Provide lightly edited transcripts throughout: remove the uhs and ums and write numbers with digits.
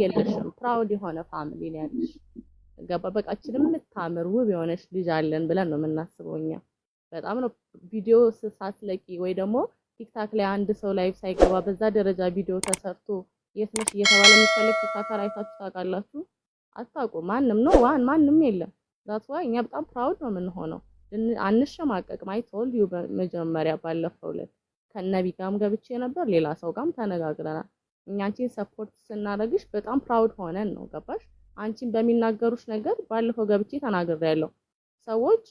የለሽም። ፕራውድ የሆነ ፋሚሊ ነው ያለሽ። ገባ በቃችንም የምታምር ውብ የሆነች ልጅ አለን ብለን ነው የምናስበው እኛ። በጣም ነው ቪዲዮ ሳትለቂ ወይ ደግሞ ቲክታክ ላይ አንድ ሰው ላይቭ ሳይገባ በዛ ደረጃ ቪዲዮ ተሰርቶ የት ነሽ እየተባለ የሚፈልግ ቲክታከር አይታችሁ ታውቃላችሁ? አታውቁም። ማንም ነው ማንም የለም። ዛት ዋይ እኛ በጣም ፕራውድ ነው የምንሆነው። አንሸማቀቅም። አይ ቶልድ ዩ መጀመሪያ ባለፈው ዕለት ከነቢ ጋርም ገብቼ ነበር፣ ሌላ ሰው ጋርም ተነጋግረናል። እኛ አንቺን ሰፖርት ስናደርግሽ በጣም ፕራውድ ሆነን ነው ገባሽ? አንቺን በሚናገሩሽ ነገር ባለፈው ገብቼ ተናግሬያለሁ። ሰዎች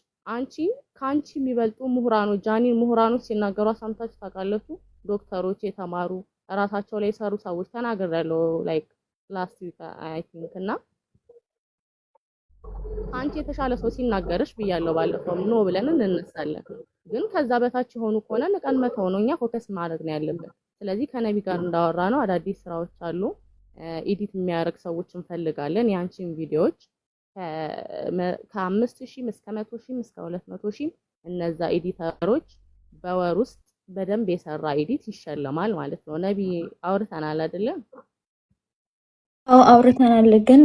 ከአንቺ የሚበልጡ ምሁራኖች ጃኒን ምሁራኖች ሲናገሩ ሰምታችሁ ታውቃላችሁ? ዶክተሮች የተማሩ ራሳቸው ላይ የሰሩ ሰዎች ተናግሬያለሁ። ላይክ ላስት ዊክ አይ ቲንክ እና አንቺ የተሻለ ሰው ሲናገርሽ ብያለሁ ባለፈው ኖ ብለን እንነሳለን። ግን ከዛ በታች የሆኑ ከሆነ ንቀን መተው ነው። እኛ ፎከስ ማድረግ ነው ያለብን። ስለዚህ ከነቢ ጋር እንዳወራ ነው አዳዲስ ስራዎች አሉ። ኤዲት የሚያደርግ ሰዎች እንፈልጋለን። የአንቺን ቪዲዮዎች ከ5000 እስከ 100000 እስከ 200000 እነዛ ኤዲተሮች በወር ውስጥ በደንብ የሰራ ኤዲት ይሸለማል ማለት ነው። ነቢ አውርተናል አይደለም? አዎ አውርተናል። ግን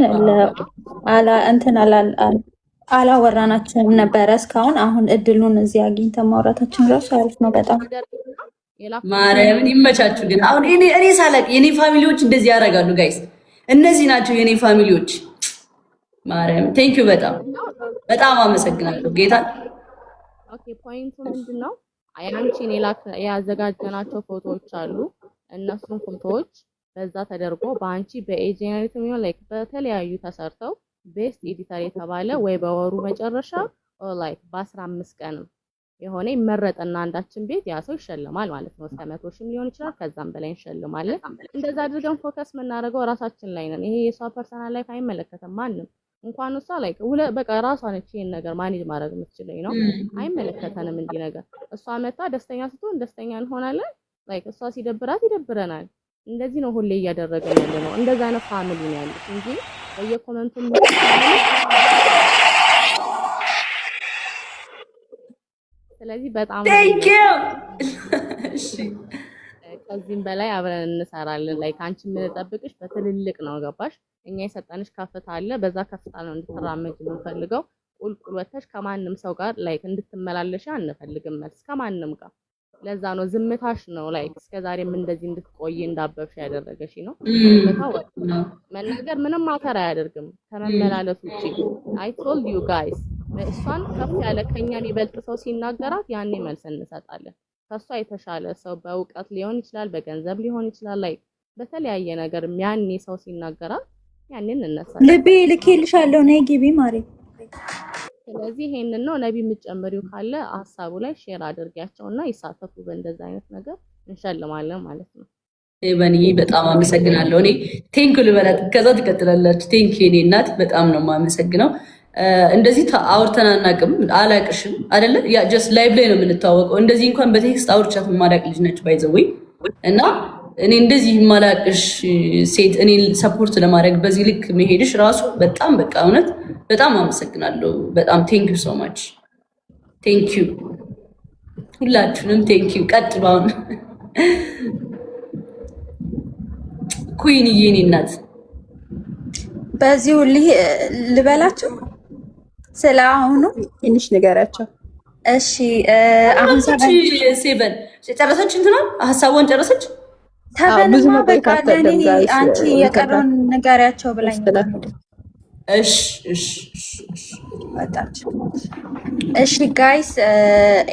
አላወራናችንም ነበረ እስካሁን። አሁን እድሉን እዚህ አግኝተን ማውራታችን ራሱ አሪፍ ነው በጣም። ማርያምን ይመቻችሁ። ግን አሁን እኔ ሳላቅ የኔ ፋሚሊዎች እንደዚህ ያደርጋሉ ጋይስ። እነዚህ ናቸው የኔ ፋሚሊዎች። ማርያም ቴንክ ዩ በጣም አመሰግናለሁ ጌታ። ኦኬ ፖይንቱ ምንድነው? አያንቺን ያዘጋጀናቸው ፎቶዎች አሉ። እነሱን ፎቶዎች በዛ ተደርጎ በአንቺ በኤጀንት የሚሆን ላይክ በተለያዩ ተሰርተው ቤስት ኤዲተር የተባለ ወይ በወሩ መጨረሻ ኦ ላይክ በ15 ቀን የሆነ ይመረጥና አንዳችን ቤት ያ ሰው ይሸልማል ማለት ነው። እስከ 100,000 ሊሆን ይችላል፣ ከዛም በላይ እንሸልማለን። እንደዛ አድርገን ፎከስ የምናደርገው ራሳችን ላይ ነን። ይሄ የሷ ፐርሰናል ላይፍ አይመለከተም ማንም። እንኳን እሷ ላይክ በቃ ራሷ ነች ይሄን ነገር ማኔጅ ማድረግ የምትችለው ነው። አይመለከተንም እንዲህ ነገር። እሷ መጣ ደስተኛ ስትሆን ደስተኛ እንሆናለን። ላይክ እሷ ሲደብራት ይደብረናል። እንደዚህ ነው ሁሌ እያደረገን ያለ ነው። እንደዛ ነው ፋሚሊ ነው ያለው እንጂ በየኮመንቱም ስለዚህ በጣም ቴንክ ዩ። እሺ ከዚህም በላይ አብረን እንሰራለን። ላይክ አንቺ የምንጠብቅሽ በትልልቅ ነው ገባሽ? እኛ የሰጠንሽ ከፍታ አለ። በዛ ከፍታ ነው እንድትራመጅ የምንፈልገው። ቁልቁል ወተሽ ከማንም ሰው ጋር ላይክ እንድትመላለሽ አንፈልግም መልስ ከማንም ጋር። ለዛ ነው ዝምታሽ ነው ላይክ እስከዛሬም እንደዚህ እንድትቆይ እንዳበብሽ ያደረገሽ ነው። ዝምታው መናገር ምንም ማተር አያደርግም ከመመላለስ ውጪ። አይ ቶልድ ዩ ጋይስ እሷን ከፍ ያለ ከኛ የሚበልጥ ሰው ሲናገራት ያኔ መልስ እንሰጣለን። ከሷ የተሻለ ሰው በእውቀት ሊሆን ይችላል፣ በገንዘብ ሊሆን ይችላል፣ ላይ በተለያየ ነገር ያኔ ሰው ሲናገራት ያኔ እንነሳለን። ልቤ ልኬልሻለሁ ነይ ግቢ ማሪ። ስለዚህ ይሄንን ነው ነቢ የምትጨምሪው ካለ ሐሳቡ ላይ ሼር አድርጊያቸውና ይሳተፉ። በእንደዛ አይነት ነገር እንሸልማለን ማለት ነው። በኒ በጣም አመሰግናለሁ። እኔ ቴንክ ልበላት ከዛ ትቀጥላላችሁ። ቴንክ የኔ እናት በጣም ነው የማመሰግነው። እንደዚህ አውርተን አናውቅም፣ አላቅሽም አይደለ? ያ ጀስት ላይቭ ላይ ነው የምንታወቀው። እንደዚህ እንኳን በቴክስት አውርቻት የማላቅ ልጅ ነች ባይዘወይ እና እኔ እንደዚህ የማላቅሽ ሴት እኔን ሰፖርት ለማድረግ በዚህ ልክ መሄድሽ ራሱ በጣም በቃ እውነት በጣም አመሰግናለሁ። በጣም ቴንክ ዩ ሶ ማች ቴንክ ዩ ሁላችሁንም ቴንክ ዩ። ቀጥሉ አሁን ኩይን የኔ እናት በዚሁ ልበላችሁ ስለ አሁኑ ትንሽ ንገራቸው። እሺ አሁን ሴቨን ጨረሰች፣ እንትና ሀሳቧን ጨረሰች። ተበንማ በቃ ለኔ አንቺ የቀረውን ንገሪያቸው ብላኝ። እሺ ጋይስ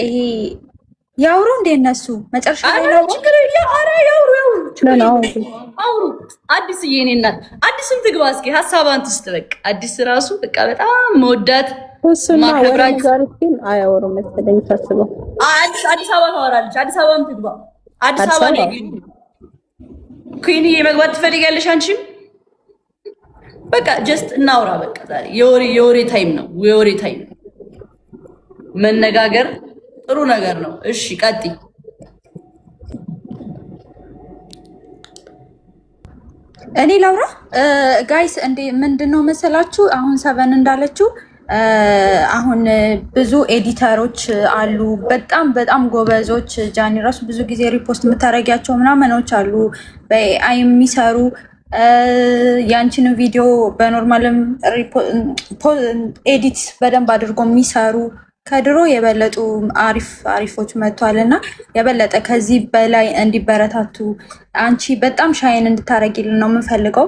ይሄ ያውሩ እንደ እነሱ መጨረሻ ላይ አውሩ። አዲስ የኔ እናት አዲስም ትግባ እስኪ ሀሳቧን ትስጥ። በቃ አዲስ ራሱ በቃ በጣም መወዳት ማክብራት ግን አያወሩም መሰለኝ ታስበው። አዲስ አበባ ታወራለች። አዲስ አበባም ትግባ። አዲስ አበባ ላይ ኩይንዬ መግባት ትፈልጊያለሽ አንቺም? በቃ ጀስት እናውራ። በቃ ዛሬ የወሬ ታይም ነው። የወሬ ታይም መነጋገር ጥሩ ነገር ነው። እሺ ቀጥይ። እኔ ላውራ ጋይስ። እንዴ ምንድነው መሰላችሁ አሁን ሰቨን እንዳለችው አሁን ብዙ ኤዲተሮች አሉ፣ በጣም ጎበዞች። ጃኒ ራሱ ብዙ ጊዜ ሪፖስት የምታደርጊያቸው ምናምኖች አሉ በኤአይ የሚሰሩ ያንቺን ቪዲዮ በኖርማልም ኤዲት በደንብ አድርጎ የሚሰሩ ከድሮ የበለጡ አሪፎች መጥቷል እና የበለጠ ከዚህ በላይ እንዲበረታቱ አንቺ በጣም ሻይን እንድታረጊልን ነው የምንፈልገው።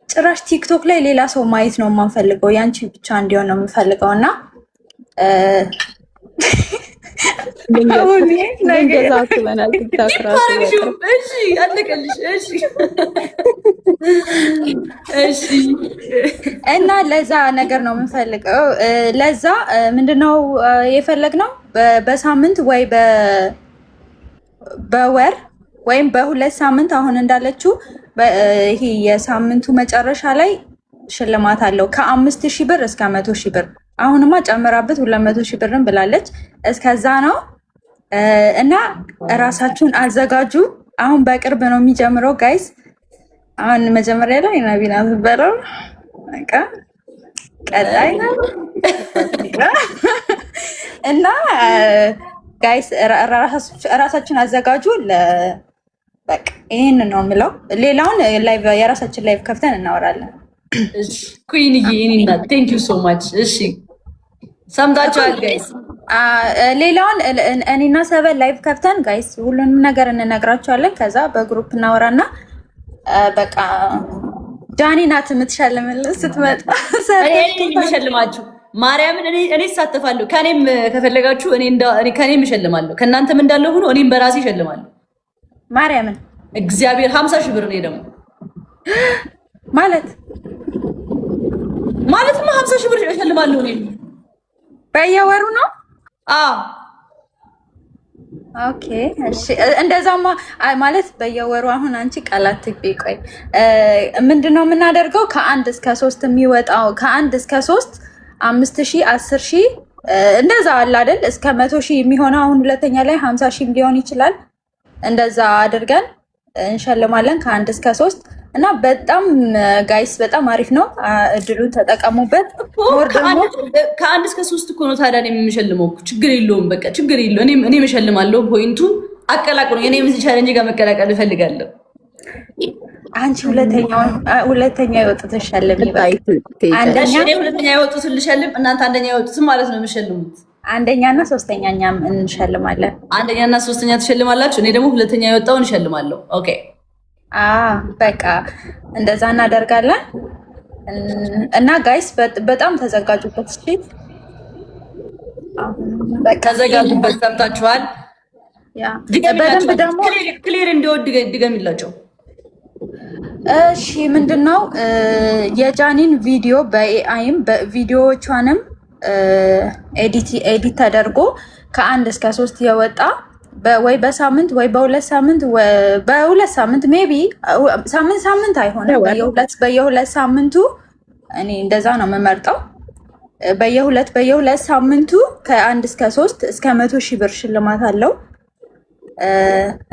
ጭራሽ ቲክቶክ ላይ ሌላ ሰው ማየት ነው የማንፈልገው፣ ያንቺ ብቻ እንዲሆን ነው የምንፈልገው እና እና ለዛ ነገር ነው የምንፈልገው። ለዛ ምንድነው የፈለግነው በሳምንት ወይ በወር ወይም በሁለት ሳምንት አሁን እንዳለችው ይሄ የሳምንቱ መጨረሻ ላይ ሽልማት አለው ከ5,000 ብር እስከ 100,000 ብር። አሁንማ ጨምራበት 200,000 ብርን ብላለች። እስከዛ ነው እና እራሳችሁን አዘጋጁ። አሁን በቅርብ ነው የሚጀምረው ጋይስ። አሁን መጀመሪያ ላይ ነቢና ዝበረው በቃ ቀጣይ እና ጋይስ እራሳችሁን አዘጋጁ። በቃ ይሄን ነው የምለው። ሌላውን ላይቭ የራሳችን ላይቭ ከፍተን እናወራለን። እሺ ኩይንዬ እኔና ቴንክ ዩ ሶ ማች። እሺ ሰምታችኋል ጋይስ። ሌላውን እኔና ሰበን ላይቭ ከፍተን ጋይስ ሁሉንም ነገር እንነግራቸዋለን። ከዛ በግሩፕ እናወራና በቃ ጃኒ ናት የምትሸልምልን ስትመጣ። እኔ የምሸልማችሁ ማርያምን እኔ እሳተፋለሁ። ከኔም ከፈለጋችሁ ከኔም እሸልማለሁ። ከእናንተም እንዳለው ሆኖ እኔም በራሴ እሸልማለሁ። ማርያምን እግዚአብሔር 50,000 ብር ነው ደግሞ ማለትማ 50,000 ብር እሸልማለሁ እኔ በየወሩ ነው። ኦኬ እሺ፣ እንደዛማ ማለት በየወሩ አሁን አንቺ ቃላት ትቤ ቆይ ምንድነው የምናደርገው? ከ1 እስከ 3 የሚወጣው ከ1 እስከ 3 5,000 10,000 እንደዛ አለ አይደል? እስከ 100,000 የሚሆነው አሁን ሁለተኛ ላይ 50,000 ሊሆን ይችላል። እንደዛ አድርገን እንሸልማለን ከ1 እስከ 3 እና በጣም ጋይስ በጣም አሪፍ ነው። እድሉን ተጠቀሙበት። ከ1 እስከ 3 እኮ ነው ታዲያ የምሸልመው። ችግር የለውም በቃ ችግር የለውም። እኔ እሸልማለሁ። ፖይንቱ አቀላቅሉ። እኔ ምን ቻሌንጅ ጋር መቀላቀል እፈልጋለሁ። አንቺ ሁለተኛ የወጡትን ሸልም። ሁለተኛ የወጡትን ልሸልም፣ እናንተ አንደኛ የወጡትን ማለት ነው የምሸልሙት። አንደኛና ሶስተኛ እኛም እንሸልማለን። አንደኛና ሶስተኛ ትሸልማላችሁ፣ እኔ ደግሞ ሁለተኛ የወጣውን እሸልማለሁ። ኦኬ በቃ እንደዛ እናደርጋለን እና ጋይስ በጣም ተዘጋጁበት። እሺ ተዘጋጁበት። ሰምታችኋል? በደንብ ደግሞ ክሊር እንዲወድ ድገሚላቸው። እሺ ምንድነው የጃኒን ቪዲዮ በኤአይም በቪዲዮዎቿንም ኤዲት ተደርጎ ከ1 እስከ 3 የወጣ ወይ በሳምንት ወይ በሁለት ሳምንት ሜቢ ሳምንት አይሆንም። በየሁለት ሳምንቱ እኔ እንደዛ ነው የምመርጠው። በየሁለት ሳምንቱ ከ1 እስከ 3 እስከ 100,000 ብር ሽልማት አለው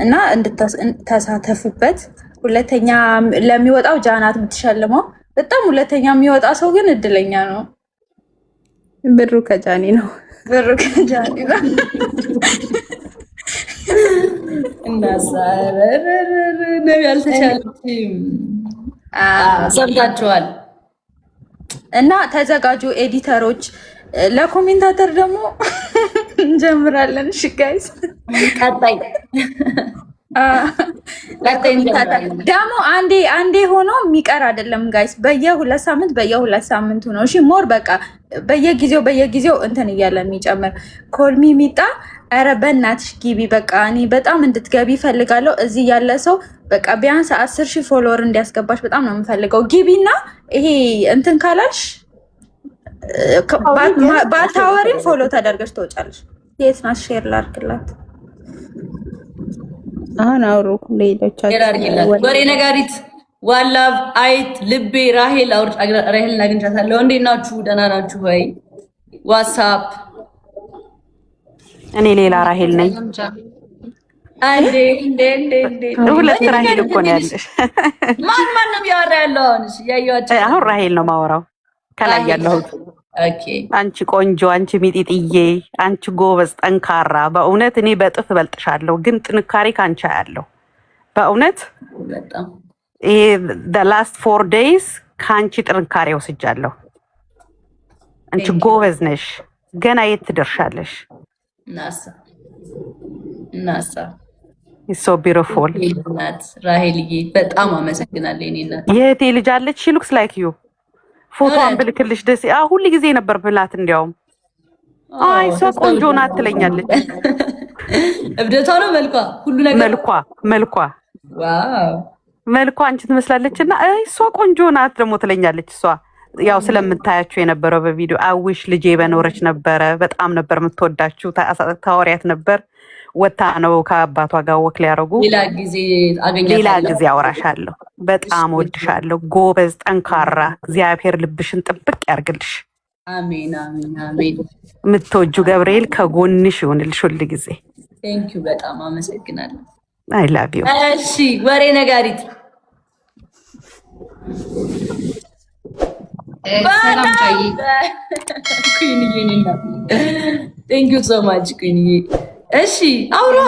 እና እንድታሳተፉበት። ሁለተኛ ለሚወጣው ጃናት የምትሸልመው። በጣም ሁለተኛ የሚወጣ ሰው ግን እድለኛ ነው። ብሩ ከጃኒ ነው። ሰምታችኋል? እና ተዘጋጁ ኤዲተሮች። ለኮሜንታተር ደግሞ እንጀምራለን። እሺ ጋይስ ቀጣይ ደግሞ አንዴ ሆኖ የሚቀር አይደለም ጋይስ። በየሁለት ሳምንቱ ነው። እሺ ሞር በቃ በየጊዜው እንትን እያለ የሚጨምር ኮልሚ ሚጣ። ኧረ በእናትሽ ግቢ በቃ እኔ በጣም እንድትገቢ ፈልጋለሁ። እዚህ ያለ ሰው በቃ ቢያንስ 10,000 ፎሎወር እንዲያስገባሽ በጣም ነው የምፈልገው። ግቢና ይሄ እንትን ካላልሽ ባታወሪም ፎሎ ተደርገሽ ትወጫለሽ። የት ናት? ሼር ላድርግላት። አሁን አውሩ ሌሎቻችሁ ወሬ ነጋሪት ዋላቭ አይት ልቤ ራሄል አግኝቻታለሁ። እንዴት ናችሁ? ደህና ናችሁ ወይ? ዋትስአፕ እኔ ሌላ ራሄል ነኝ። ሁለት ራሄል እኮ ነው ያለሽ። ማን ነው ያወራ ያለው? አሁንስ ያያችሁ? አሁን ራሄል ነው ማወራው ከላይ ያለሁት። ኦኬ አንቺ ቆንጆ፣ አንቺ ሚጢጥዬ፣ አንቺ ጎበዝ ጠንካራ። በእውነት እኔ በጥፍ እበልጥሻለሁ፣ ግን ጥንካሬ ካንቺ ያለው በእውነት በጣም ይሄ the last 4 days ከአንቺ ጥንካሬ ወስጃለሁ። አንቺ ጎበዝ ነሽ። ገና የት ትደርሻለሽ? ናሳ so beautiful እናት ራሄልዬ በጣም አመሰግናለሁ። እኔ እናት የእህቴ ልጅ አለች። she looks like you ፎቶዋን ብልክልሽ ደስ ሁሉ ጊዜ ነበር ብላት እንዲያውም አይ እሷ ቆንጆ ናት ትለኛለች። እብደቷ ነው መልኳ ሁሉ ነገር መልኳ ዋው መልኳ አንቺ ትመስላለችና እሷ ቆንጆ ናት ደግሞ ትለኛለች። እሷ ያው ስለምታያችሁ የነበረው በቪዲዮ አዊሽ ልጄ በኖረች ነበረ። በጣም ነበር የምትወዳችሁ። ታወሪያት ነበር። ወታ ነው ከአባቷ ጋር ወክል ያደረጉ። ሌላ ጊዜ አወራሻለሁ። በጣም ወድሻለሁ። ጎበዝ፣ ጠንካራ። እግዚአብሔር ልብሽን ጥብቅ ያርግልሽ። አሜን አሜን አሜን። የምትወጁ ገብርኤል ከጎንሽ ይሁንልሽ ሁሉ ጊዜ። ቴንኪው በጣም አመሰግናለሁ። አይ ላቭ ዩ። እሺ ወሬ ነጋሪት ሰላም ጃይ ኩይኒና ቴንኪው ሶ ማች ኩይኒ። እሺ አውራ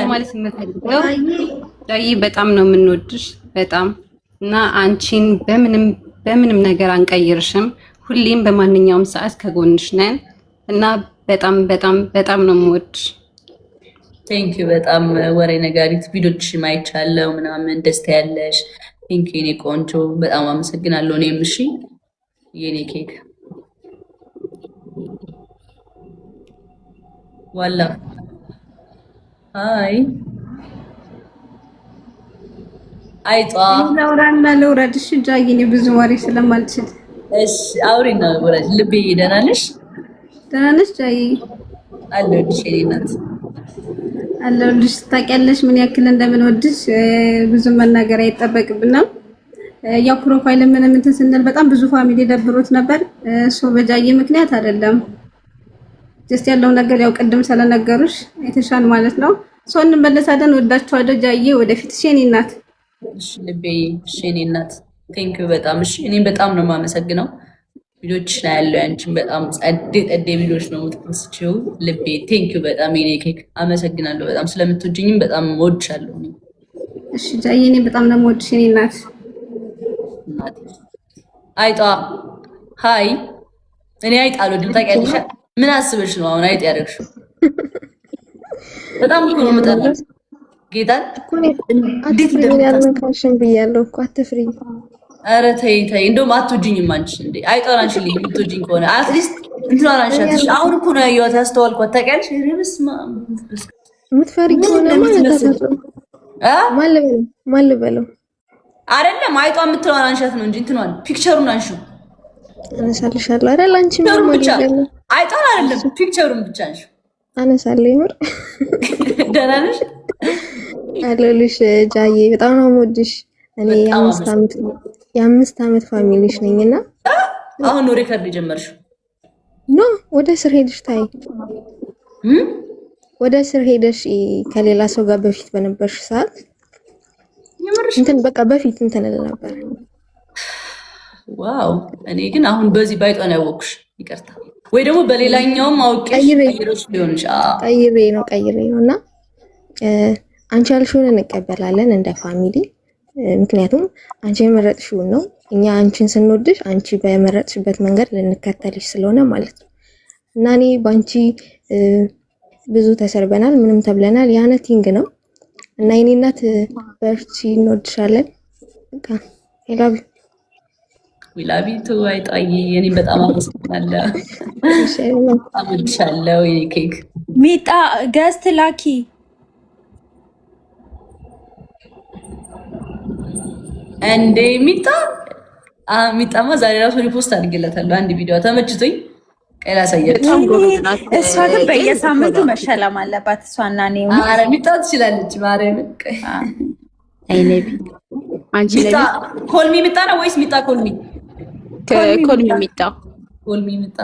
ማለት የምፈልገው ጃይ በጣም ነው የምንወድሽ በጣም እና አንቺን በምንም ነገር አንቀይርሽም። ሁሌም በማንኛውም ሰዓት ከጎንሽ ነን እና በጣም በጣም በጣም ነው የምወድሽ። ቴንኪው በጣም ወሬ ነጋሪት ቪዲዮች ማይቻለው ምናምን ደስታ ያለሽ ቴንኪው የኔ ቆንጆ በጣም አመሰግናለሁ። እኔም እሺ የኔ ኬክ ዋላ አይ አይጧ ላውራና ልውረድሽ ጃይ እኔ ብዙ ወሬ ስለማልችል እሺ አውሪና ወራጅ ልቤ ደህና ነሽ? ደህና ነሽ ጃይ? አለሁልሽ የኔ እናት አለሁልሽ። ታውቂያለሽ ምን ያክል እንደምንወድሽ ብዙ መናገር አይጠበቅብንም። ያው ፕሮፋይል ምንም እንትን ስንል በጣም ብዙ ፋሚሊ ደብሮት ነበር። በጃይ ምክንያት አይደለም ጀስት ያለው ነገር ያው ቅድም ስለነገሩሽ የተሻለ ማለት ነው። እንመለሳለን። ወዳችኋለሁ ጃይ። ወደፊት እሺ የኔ እናት። እሺ ልቤ እሺ የኔ እናት ቴንኪው በጣም እሺ። እኔም በጣም ነው የማመሰግነው። ቪዲዮች ላይ ያለው ያንቺን በጣም ጸዴ ቪዲዮች ነው የምትፖስቺው። ልቤ ቴንኪው በጣም የኔ ኬክ አመሰግናለሁ። በጣም ስለምትወጂኝም በጣም እወድሻለሁ። እሺ ጃይ እኔ በጣም ነው የምወድሽ የኔ እናት። አይጧ ሃይ እኔ አይጥ አልወድም ታውቂያለሽ። ምን አስበሽ ነው አሁን አይጥ ያደረግሽው? በጣም እኮ ነው የምጠላው ጌታን። እንዴት እንደምታሽን ብያለሁ እኮ አትፍሪ። ኧረ ተይ እንደውም አትወጂኝም አንቺ እንዴ? አይጧን አንቺልኝ የምትወጂኝ ከሆነ አትሊስት እንትኗን አንሻትሽ። አሁን እኮ ነው ያየኋት ያስተዋልኳት ታውቂያለሽ። በስመ አብ የምትፈሪ ከሆነ ማለት ነው ማን ልበለው አይደለም አይጧን የምትለዋን አንሻት ነው እንጂ እንትኗን ፒክቸሩን አንሹ አነሳልሻለሁ አይደል? አንቺ ምን ብቻ አይጧን አይደለም ፒክቸሩን ብቻ አንሹ አነሳለሁ። ይምር ደህና ነሽ? አለሁልሽ ጃዬ። በጣም ነው የምወድሽ። እኔ የአምስት ዓመት ፋሚሊሽ ነኝና አሁን ነው ሪከርድ የጀመርሽው? ኖ ወደ ስር ሄድሽ ታይ ወደ ስር ሄደሽ ከሌላ ሰው ጋር በፊት በነበርሽ ሰዓት እንትን በቃ በፊት እንትን ነበር። ዋው እኔ ግን አሁን በዚህ ባይጧን ያወቅሽ ይቅርታ፣ ወይ ደግሞ በሌላኛውም አውቄሽ ሊሆን ይችላል። ቀይሬ ነውና አንቺ ያልሽውን እንቀበላለን እንደ ፋሚሊ። ምክንያቱም አንቺ የመረጥሽውን ነው። እኛ አንቺን ስንወድሽ አንቺ በመረጥሽበት መንገድ ልንከተልሽ ስለሆነ ማለት ነው። እና እኔ ባንቺ ብዙ ተሰርበናል፣ ምንም ተብለናል። ያ ነቲንግ ነው እና የኔ እናት በርቺ፣ እንወድሻለን። በቃ ሄላቢ ዊላቢቱ አይጣይ የኔ በጣም አመሰግናለሁ። አመሰግናለሁ የኔ ኬክ ሚጣ ገስት ላኪ እንዴ ሚጣማ ዛሬ ራሱ ሪፖስት አድርጌላታለሁ። አንድ ቪዲዮ ተመችቶኝ ቀላ ሳያችሁ። እሷ ግን በየሳምንቱ መሸለም አለባት። እሷና እኔ አረ ሚጣ ትችላለች። ማርያም አይ ነቢ አንቺ ሚጣ ኮልሚ ሚጣ ነው ወይስ ሚጣ ኮልሚ? ኮልሚ ሚጣ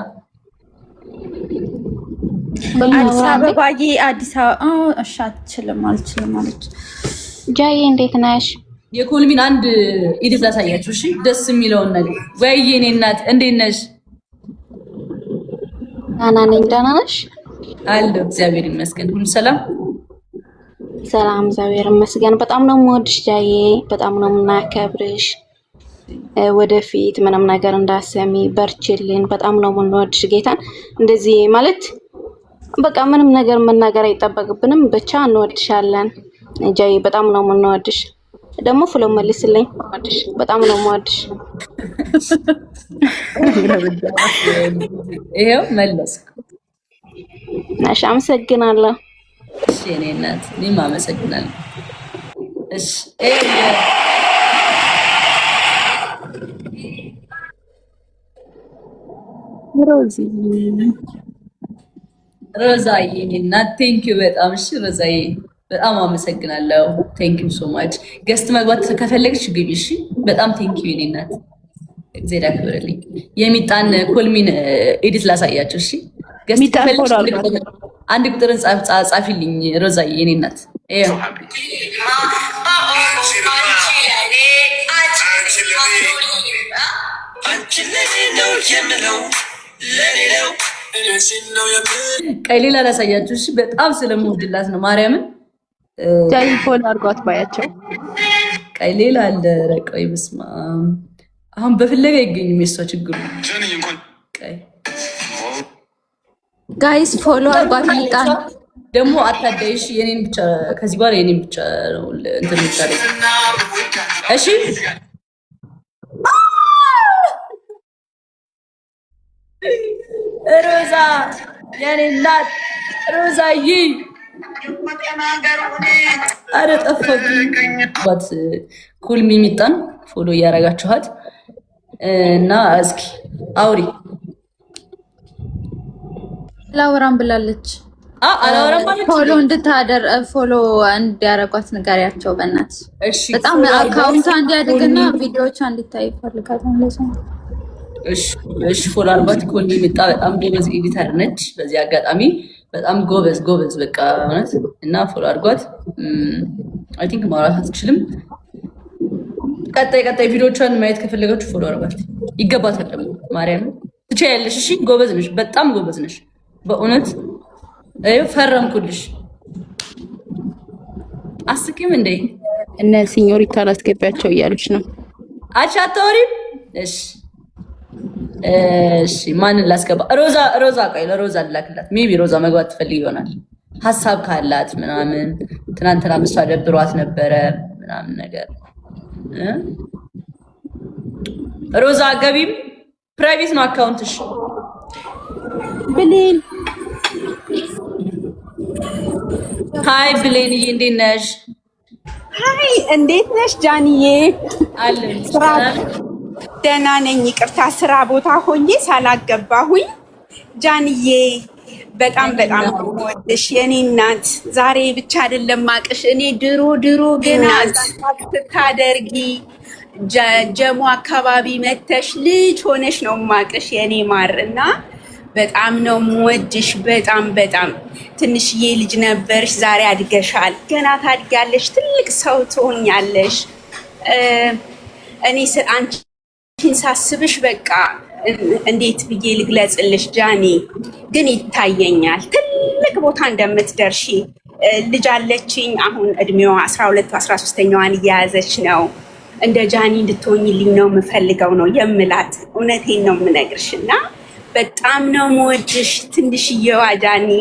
አዲስ አበባዬ አዲስ አበባ እሺ። አልችልም አለች። ጃዬ እንዴት ነሽ? የኮልሚን አንድ ኢዲት ላሳያችሁ። እሺ ደስ የሚለውን ነገር ወይ የኔ እናት እንዴት ነሽ? ደህና ነኝ። ደህና ነሽ? አለሁ እግዚአብሔር ይመስገን። ሁሉ ሰላም ሰላም እግዚአብሔር ይመስገን። በጣም ነው የምወድሽ ጃዬ፣ በጣም ነው የምናከብርሽ። ወደፊት ምንም ነገር እንዳሰሚ በርችልን። በጣም ነው የምንወድሽ ጌታን። እንደዚህ ማለት በቃ ምንም ነገር መናገር አይጠበቅብንም፣ ብቻ እንወድሻለን ጃዬ። በጣም ነው የምንወድሽ። ደግሞ ፍሎ መልስልኝ። በጣም ነው የምወድሽ። ይሄው መለስኩ። እሺ አመሰግናለሁ። እሺ እኔ እናት እኔም አመሰግናለሁ። እሺ ሮዛዬ እኔ እናት ቴንኪው በጣም እሺ ሮዛዬ በጣም አመሰግናለሁ። ቴንኪው ሶ ማች። ገስት መግባት ከፈለግሽ ግቢ እሺ። በጣም ቴንኪው እኔ እናት እግዚአብሔር ያክብርልኝ። የሚጣን ኮልሚን ኤዲት ላሳያቸው እሺ። ገስት ከፈለግሽ አንድ ቁጥርን ጻፊልኝ ሮዛዬ የኔ እናት። ቀይ ሌላ ላሳያችሁ እሺ። በጣም ስለምወድላት ነው ማርያምን። ጃይ ፎሎ አድርጓት ባያቸው። ቀይ ሌላ አለ ረቀይ በስማ አሁን በፍለጋ አይገኝም የሷ ችግሩ። ቀይ ጋይስ ፎሎ አድርጓት ሚጣን ደግሞ አታዳይሽ የኔን ብቻ ከዚህ በኋላ የኔን ብቻ ነው እንትን ብቻ ላይ እሺ። ሮዛ የኔ እናት ሮዛዬ አረ ጠፋብኝ። ባት ኩል ሚሚጣን ፎሎ እያረጋችኋት እና እስኪ አውሪ ላውራም ብላለች። አላወራም ማለት ፎሎ እንድታደር ፎሎ እንዲያረጓት ንገሪያቸው በእናት። እሺ በጣም አካውንቷ እንዲያድግና ቪዲዮቿ እንዲታይ ፈልጋታለሁ ለሰው። እሺ ፎሎ አድርጓት። ኩል ሚሚጣ በጣም ጎበዝ ኤዲተር ነች። በዚህ አጋጣሚ በጣም ጎበዝ በቃ ማለት እና ፎሎ አድርጓት። አይ ቲንክ ማውራት አትችልም። ቀጣይ ቪዲዮቿን ማየት ከፈለጋችሁ ፎሎ አድርጓት። ይገባታል ደግሞ ማርያም ትችያለሽ። እሺ ጎበዝ ነሽ፣ በጣም ጎበዝ ነሽ በእውነት ፈረምኩልሽ። አስቂም እንዴ እነ ሲኞሪታን አስገቢያቸው እያሉች ነው። አቻ አታወሪም? እሺ ማንን ላስገባ? ሮዛ ቆይ ለሮዛ ልላክላት። ሜቢ ሮዛ መግባት ትፈልግ ይሆናል ሀሳብ ካላት ምናምን። ትናንትና ምሷ ደብሯት ነበረ ምናምን ነገር። ሮዛ ገቢም ፕራይቬት ነው አካውንትሽ። ብሌን ሃይ ብሌንዬ እንዴት ነሽ? ሃይ እንዴት ነሽ ጃንዬ? አለን ደህና ነኝ። ይቅርታ ስራ ቦታ ሆኜ ሳላገባሁኝ። ጃንዬ በጣም ወድሽ የኔ እናት። ዛሬ ብቻ አይደለም ማቅሽ፣ እኔ ድሮ ገና ስታደርጊ ጀሞ አካባቢ መተሽ ልጅ ሆነሽ ነው ማቅሽ የኔ ማር እና በጣም ነው የምወድሽ። በጣም ትንሽዬ ልጅ ነበርሽ፣ ዛሬ አድገሻል። ገና ታድጊያለሽ፣ ትልቅ ሰው ትሆኛለሽ። እኔ አንቺን ሳስብሽ በቃ እንዴት ብዬ ልግለጽልሽ ጃኒ፣ ግን ይታየኛል ትልቅ ቦታ እንደምትደርሺ። ልጅ አለችኝ አሁን እድሜዋ 12 13ኛዋን እየያዘች ነው። እንደ ጃኒ እንድትሆኝልኝ ነው የምፈልገው ነው የምላት። እውነቴን ነው የምነግርሽ እና በጣም ነው የምወድሽ ትንሽዬዋ ጃኒ።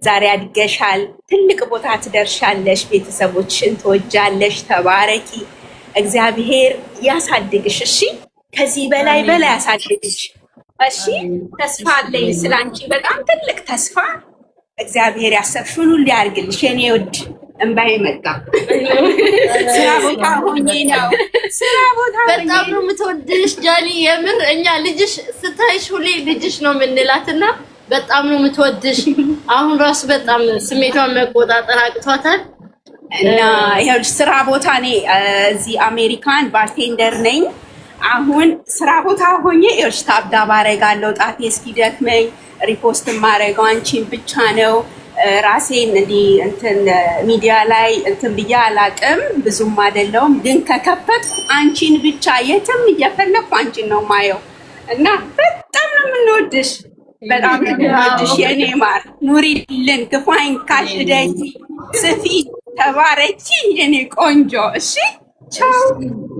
ዛሬ አድገሻል፣ ትልቅ ቦታ ትደርሻለሽ፣ ቤተሰቦችሽን ትወጃለሽ። ተባረኪ፣ እግዚአብሔር ያሳድግሽ። እሺ ከዚህ በላይ ያሳድግሽ። እሺ ተስፋ አለኝ ስላንቺ፣ በጣም ትልቅ ተስፋ። እግዚአብሔር ያሰብሽውን ሁሉ ያርግልሽ የኔ ውድ። እንባዬ መጣ። ስራ ቦታ ሆኜ ነው። በጣም ነው የምትወድሽ ጃኒ። የምር እኛ ልጅሽ ስታይሽ ሁሌ ልጅሽ ነው የምንላትና በጣም ነው የምትወድሽ። አሁን ራሱ በጣም ስሜቷን መቆጣጠር አቅቷታል እና ይኸውልሽ ስራ ቦታ እኔ እዚህ አሜሪካን ባርቴንደር ነኝ። አሁን ስራ ቦታ ሆኜ ይኸውልሽ ታብታብ አደርጋለሁ ጣቴ እስኪደክመኝ። ሪፖስት የማደርገው አንቺን ብቻ ነው። ራሴን እንዲህ እንትን ሚዲያ ላይ እንትን ብዬ አላቅም፣ ብዙም አይደለውም። ግን ከከፈትኩ አንቺን ብቻ የትም እየፈለኩ አንቺን ነው ማየው እና በጣም ነው የምንወድሽ። በጣም ነው የምንወድሽ የኔ ማር። ኑሪልን፣ ክፉ አይንካሽ፣ ደይ ስፊ፣ ተባረኪ የኔ ቆንጆ። እሺ ቻው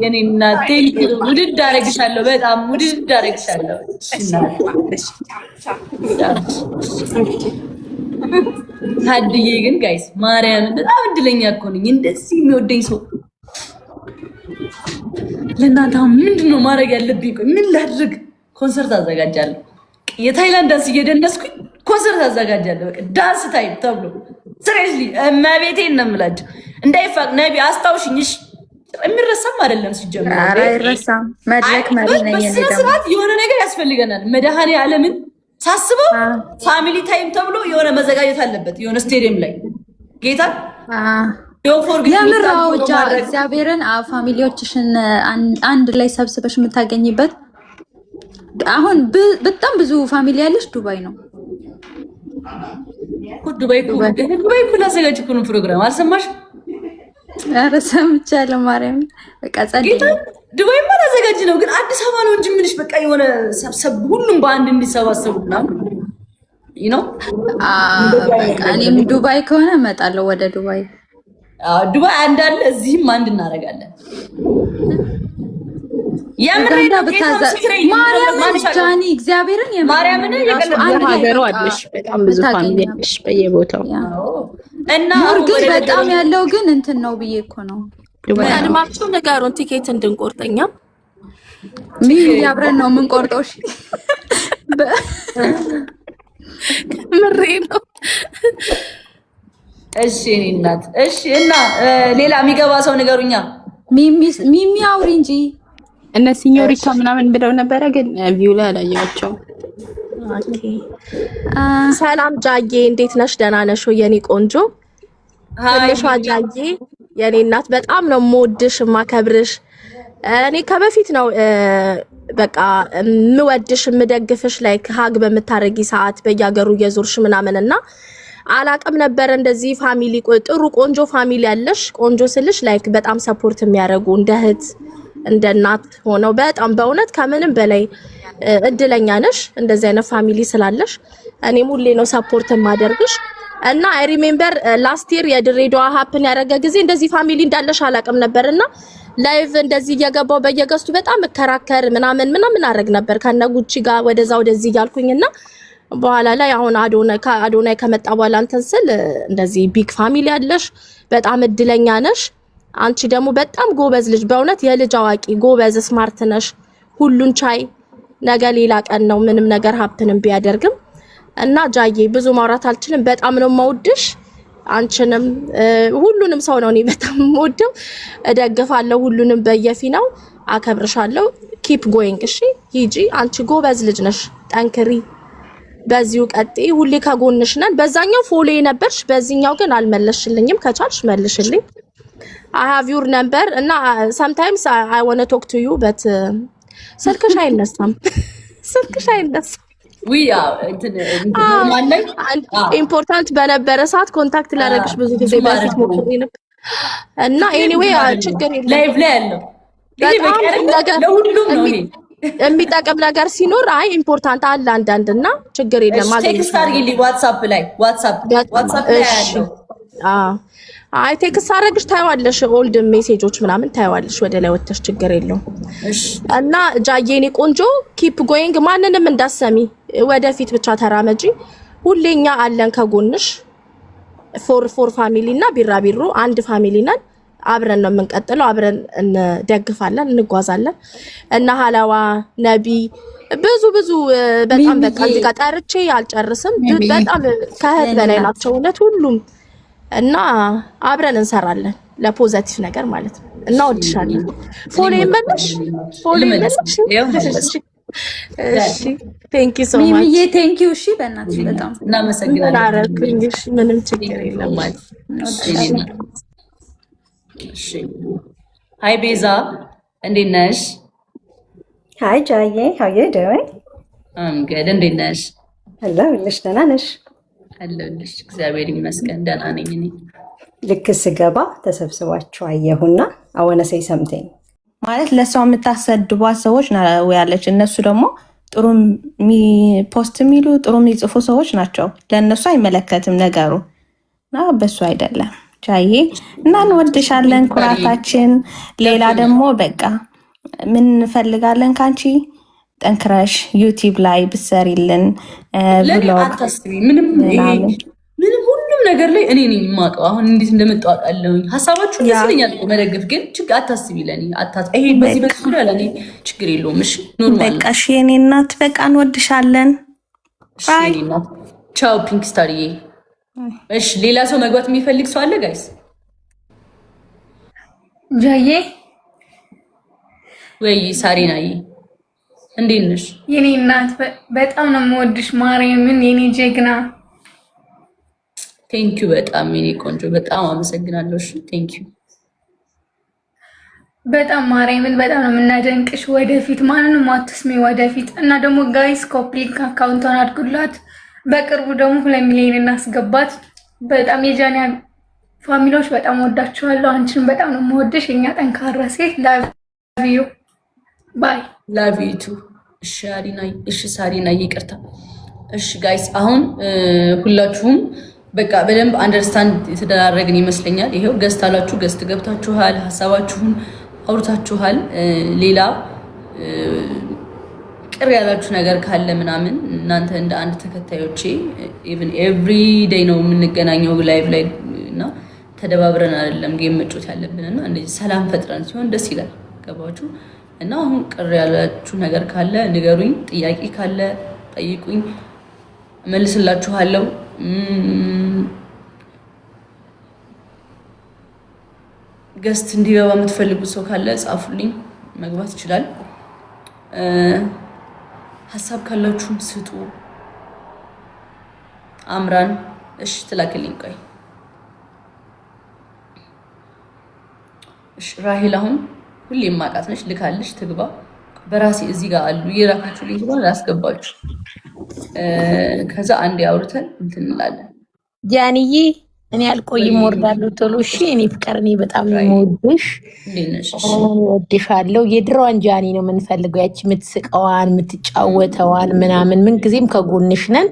የኔ እናት። ቴንኪው ውድድ አደረግሻለሁ፣ በጣም ውድድ አደረግሻለሁ። ታድዬ ግን ጋይስ ማርያምን በጣም እድለኛ እኮ ነኝ፣ እንደዚህ የሚወደኝ ሰው። ለእናንተ አሁን ምንድነው ማድረግ ያለብኝ? ቆይ ምን ላድርግ? ኮንሰርት አዘጋጃለሁ። የታይላንድ ዳንስ እየደነስኩኝ ኮንሰርት አዘጋጃለሁ። በቃ ዳንስ ታይም ተብሎ ሲሪየስሊ እመቤቴን ነው የምላቸው። እንዳይፋቅ ነቢ አስታውሽኝሽ። የሚረሳም አይደለም ሲጀምር። ኧረ አይረሳም። መድረክ መሪ ነኝ እኔ ደግሞ። ስርዓት የሆነ ነገር ያስፈልገናል። መድኃኔ ዓለምን ሳስበው ፋሚሊ ታይም ተብሎ የሆነ መዘጋጀት አለበት፣ የሆነ ስቴዲየም ላይ ጌታ የምራው እግዚአብሔርን ፋሚሊዎችሽን አንድ ላይ ሰብስበሽ የምታገኝበት። አሁን በጣም ብዙ ፋሚሊ ያለሽ ዱባይ ነው። ዱባይ እኮ ላዘጋጅ እኮ ነው ፕሮግራም። አልሰማሽ? ኧረ ሰምቻለሁ። ማርያም በቃ ጸድይ ዱባይ ማ ላዘጋጅ ነው፣ ግን አዲስ አበባ ነው እንጂ ምንሽ በቃ የሆነ ሰብሰብ ሁሉም በአንድ እንዲሰባሰቡና ነው። በቃ እኔም ዱባይ ከሆነ እመጣለሁ ወደ ዱባይ። ዱባይ አንድ አለ፣ እዚህም አንድ እናደርጋለን። የምሬዳ ማርያምን ጃኒ እግዚአብሔርን ማርያምን ሀገሩ አለሽ በጣም ብዙ ፋሚሊ አለሽ በየቦታው እና ግን በጣም ያለው ግን እንትን ነው ብዬ እኮ ነው። ቀድማችሁ ንገሩን ቲኬት እንድንቆርጠኛ ምን አብረን ነው የምንቆርጠው? እሺ ምሬ ነው። እሺ እኔ እናት እሺ። እና ሌላ የሚገባ ሰው ንገሩኛ። ሚሚ አውሪ እንጂ እነ ሲኞሪታ ምናምን ብለው ነበረ፣ ግን ቪው ላይ አላየኋቸውም። ኦኬ ሰላም ጃዬ፣ እንዴት ነሽ? ደህና ነሽ የኔ ቆንጆ? ትንሿ ጃዬ የኔ እናት በጣም ነው የምወድሽ የማከብርሽ። እኔ ከበፊት ነው በቃ የምወድሽ የምደግፍሽ። ላይክ ሀግ በምታረጊ ሰዓት በየሀገሩ እየዞርሽ ምናምንና አላቅም ነበር እንደዚህ ፋሚሊ ጥሩ ቆንጆ ፋሚሊ ያለሽ። ቆንጆ ስልሽ ላይክ በጣም ሰፖርት የሚያደርጉ እንደ እህት እንደ እናት ሆነው በጣም በእውነት ከምንም በላይ እድለኛ ነሽ እንደዚህ አይነት ፋሚሊ ስላለሽ። እኔም ሁሌ ነው ሰፖርት የማደርግሽ እና አይ ሪሜምበር ላስት ይር የድሬዳዋ ሀፕን ያደረገ ጊዜ እንደዚህ ፋሚሊ እንዳለሽ አላቅም ነበርና ላይቭ እንደዚህ እየገባው በየገስቱ በጣም እከራከር ምናምን አደረግ ነበር ከነጉቺ ጋር ወደዛ ወደዚህ እያልኩኝና በኋላ ላይ አሁን አዶናይ ከመጣ በኋላ እንትን ስል እንደዚህ ቢግ ፋሚሊ ያለሽ በጣም እድለኛ ነሽ። አንቺ ደግሞ በጣም ጎበዝ ልጅ፣ በእውነት የልጅ አዋቂ ጎበዝ ስማርት ነሽ፣ ሁሉን ቻይ። ነገ ሌላ ቀን ነው ምንም ነገር ሀፕንም ቢያደርግም እና ጃዬ ብዙ ማውራት አልችልም። በጣም ነው የማወድሽ አንቺንም ሁሉንም ሰው ነው እኔ በጣም የምወደው። እደግፋለሁ ሁሉንም በየፊናው አከብርሻለሁ። ኪፕ ጎይንግ እሺ፣ ሂጂ። አንቺ ጎበዝ ልጅ ነሽ፣ ጠንክሪ፣ በዚሁ ቀጥይ። ሁሌ ከጎንሽ ነን። በዛኛው ፎሎ ነበርሽ፣ በዚህኛው ግን አልመለስሽልኝም። ከቻልሽ መልሽልኝ። I have your number እና sometimes I want to talk to you but ስልክሽ አይነሳም። ስልክሽ አይነሳም። ኢምፖርታንት በነበረ ሰዓት ኮንታክት ላደርግሽ ብዙ ጊዜ በፊት ሞክሬ ነበር እና ኤኒዌይ ችግር የለም። ላይቭ ላይ ያለው ለሁሉም ነው የሚጠቅም ነገር ሲኖር አይ ኢምፖርታንት አለ አንዳንድ እና ችግር የለም። ቴክስት አድርጊልኝ ዋትስአፕ ላይ ዋትስአፕ ላይ ያለው አይ ቴክስት አደረግሽ ታይዋለሽ። ኦልድ ሜሴጆች ምናምን ታይዋለሽ ወደ ላይ ወጥተሽ ችግር የለውም። እና ጃዬኔ ቆንጆ ኪፕ ጎይንግ፣ ማንንም እንዳሰሚ ወደፊት ብቻ ተራመጂ። ሁሌኛ አለን ከጎንሽ። ፎር ፋሚሊ እና ቢራቢሮ አንድ ፋሚሊ ነን። አብረን ነው የምንቀጥለው፣ አብረን እንደግፋለን፣ እንጓዛለን። እና ሀላዋ ነቢ ብዙ በጣም በቃ እዚህ ጋር ጠርቼ አልጨርስም። በጣም ከእህት በላይ ናቸው እውነት ሁሉም እና አብረን እንሰራለን ለፖዚቲቭ ነገር ማለት ነው። እና ወድሻለሁ። ፎሎ ይመለሽ። እሺ ቴንክ ዩ ሶ ማች ሚሚዬ፣ ቴንክ ዩ። እሺ በእናትሽ በጣም እናመሰግናለን። እሺ ምንም ችግር የለም ማለት እሺ። ሃይ ቤዛ እንዴት ነሽ? ሃይ ጃዬ how you doing? ገድ እንዴት ነሽ? አለሁልሽ። ደህና ነሽ? አለሁልሽ እግዚአብሔር ይመስገን ደህና ነኝ። እኔ ልክ ስገባ ተሰብስባችሁ አየሁና I want to say something ማለት ለሷ የምታሰድቧት ሰዎች ነው ያለች። እነሱ ደግሞ ጥሩ ፖስት የሚሉ ጥሩ የሚጽፉ ሰዎች ናቸው። ለእነሱ አይመለከትም ነገሩ እና በሱ አይደለም። ጃዬ እና እንወድሻለን፣ ኩራታችን። ሌላ ደግሞ በቃ ምን እንፈልጋለን ካንቺ ጠንክረሽ ዩቲዩብ ላይ ብትሰሪልን ብሎግ አታስቢ። ምንም ሁሉም ነገር ላይ እኔ ነኝ የማውቀው። አሁን እንዴት እንደመጣሁ አውቃለሁኝ። ሀሳባችሁን ደስ ይለኛል መደገፍ፣ ግን ችግር አታስቢ። ለኔ ይሄ በዚህ በኩል ለኔ ችግር የለውም። እሺ ኖርማል በቃ እሺ። የኔ እናት በቃ እንወድሻለን። ባይ ቻው ፒንክ ስታርዬ። እሺ ሌላ ሰው መግባት የሚፈልግ ሰው አለ ጋይስ? ጃዬ ወይ ሳሪናዬ እንዴት ነሽ? የኔ እናት በጣም ነው የምወድሽ ማርያምን፣ የኔ ጀግና። ቴንኪዩ በጣም የኔ ቆንጆ፣ በጣም አመሰግናለሁ። እሺ ቴንኪዩ በጣም ማርያምን፣ በጣም ነው የምናደንቅሽ። ወደፊት ማንንም አትስሚ፣ ወደፊት እና ደግሞ ጋይስ ኮፕሊንክ አካውንቷን አድርጉላት። በቅርቡ ደግሞ 2 ሚሊዮን እናስገባት። በጣም የጃኒ ፋሚሊዎች በጣም ወዳችኋለሁ። አንቺን በጣም ነው የምወድሽ። የኛ ጠንካራ ሴት። ላቭ ዩ ባይ። ላቭ ዩ ቱ። እሺ አሪና፣ እሺ ሳሪና ይቅርታ። እሺ ጋይስ አሁን ሁላችሁም በቃ በደንብ አንደርስታንድ የተደራረግን ይመስለኛል። ይሄው ገስት አላችሁ፣ ገስት ገብታችኋል፣ ሀሳባችሁን አውርታችኋል። ሌላ ቅር ያላችሁ ነገር ካለ ምናምን እናንተ እንደ አንድ ተከታዮቼ ኢቭን ኤቭሪ ዴይ ነው የምንገናኘው ላይቭ ላይ እና ተደባብረን አይደለም ጌም መጮት ያለብንና እንደዚህ ሰላም ፈጥረን ሲሆን ደስ ይላል። ገባችሁ? እና አሁን ቅር ያላችሁ ነገር ካለ ንገሩኝ። ጥያቄ ካለ ጠይቁኝ፣ መልስላችኋለሁ። ገስት እንዲገባ የምትፈልጉት ሰው ካለ ጻፉልኝ፣ መግባት ይችላል። ሀሳብ ካላችሁም ስጡ። አምራን እሺ ትላክልኝ። ቆይ እሺ ራሂል አሁን ሁሌም ማቃት ነች፣ ልካልሽ ትግባ። በራሴ እዚህ ጋር አሉ የላካችሁልኝ ይባል አስገባችሁ። ከዛ አንዴ አውርተን እንትን እንላለን። ጃንዬ እኔ አልቆይም፣ ወርዳለሁ ቶሎ። እሺ እኔ ፍቅር፣ እኔ በጣም ነው የምወድሽ፣ እወድሻለሁ። የድሮዋን ጃኒ ነው የምንፈልገው፣ ያቺ የምትስቀዋን የምትጫወተዋን ምናምን። ምንጊዜም ከጎንሽ ነን፣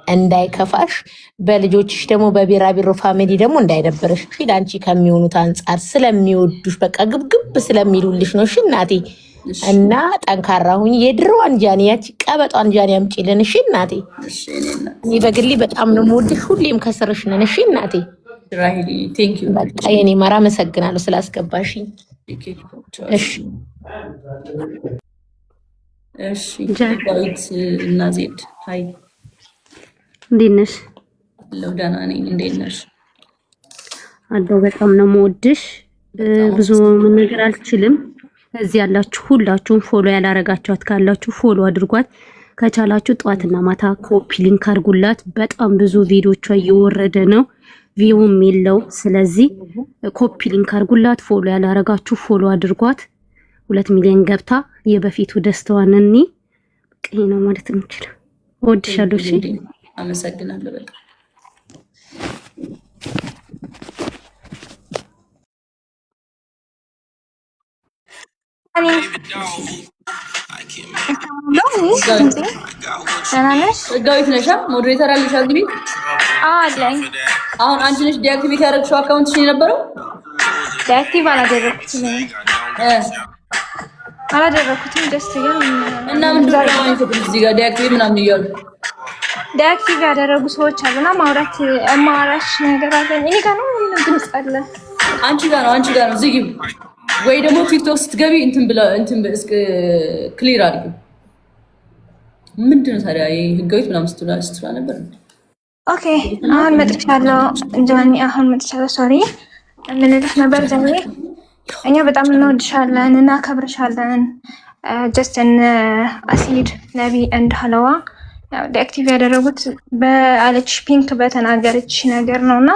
እንዳይከፋሽ። በልጆችሽ ደግሞ በቢራቢሮ ፋሚሊ ደግሞ እንዳይደብርሽ። እሺ ለአንቺ ከሚሆኑት አንጻር ስለሚወዱሽ በቃ ግብግብ ስለሚሉልሽ ነው። እሺ እናቴ እና ጠንካራ ሁኚ። የድሮዋን ጃኒ ያቺ ቀበጧን ጃኒ አምጪልን። እሺ እናቴ፣ እኔ በግሌ በጣም ነው የምወድሽ፣ ሁሌም ከስርሽ ነን። እሺ እናቴ። በቃ የኔ ማር አመሰግናለሁ ስላስገባሽኝ። እሺ እሺ። ዳዊት እና ዜድ ሃይ፣ እንዴት ነሽ? ደህና ነኝ። እንዴት ነሽ? አለው በጣም ነው የምወድሽ። ብዙ ነገር አልችልም። እዚህ ያላችሁ ሁላችሁም ፎሎ ያላረጋችኋት ካላችሁ ፎሎ አድርጓት። ከቻላችሁ ጠዋትና ማታ ኮፒ ሊንክ አድርጉላት። በጣም ብዙ ቪዲዮቿ እየወረደ ነው፣ ቪውም የለው። ስለዚህ ኮፒ ሊንክ አድርጉላት። ፎሎ ያላረጋችሁ ፎሎ አድርጓት። 2 ሚሊዮን ገብታ የበፊቱ ደስታዋን እኔ ቀይ ነው ማለት እንችላለን። እወድሻለሁ። እሺ አመሰግናለሁ በጣም። ህጋዊት ነሽ? ሞዴሬተር አለሽ? አግቢ አለኝ። አሁን አንቺ ነሽ ዲአክቲቬት ያደረግሽው አካውንትሽ የነበረው? ዲአክቲቭ አላደረኩትም ደስ ይላል። እና ምንድን ነው እዚህ ጋር ዲአክቲቬት ምናምን እያሉ ዲአክቲቭ ያደረጉ ሰዎች አሉና ማውራት አማራሽ ነገር አለ። እኔ ጋር ነው ድምጽ አለ። አንቺ ጋር ነው ዝጊ። ወይ ደግሞ ቲክቶክ ስትገቢ እንትን ክሊር አድርጊ። ምንድነው ታዲያ ህጋዊት ምናምን ስትላ ነበር። ኦኬ አሁን መጥቻለሁ ጃኒ፣ አሁን መጥቻለሁ። ሶሪ ምን ልልሽ ነበር ጃኒ? እኛ በጣም እንወድሻለን፣ እናከብርሻለን። ጀስትን አሲድ ነቢ እንድ ሀለዋ ዲአክቲቭ ያደረጉት በአለች ፒንክ በተናገረች ነገር ነውና፣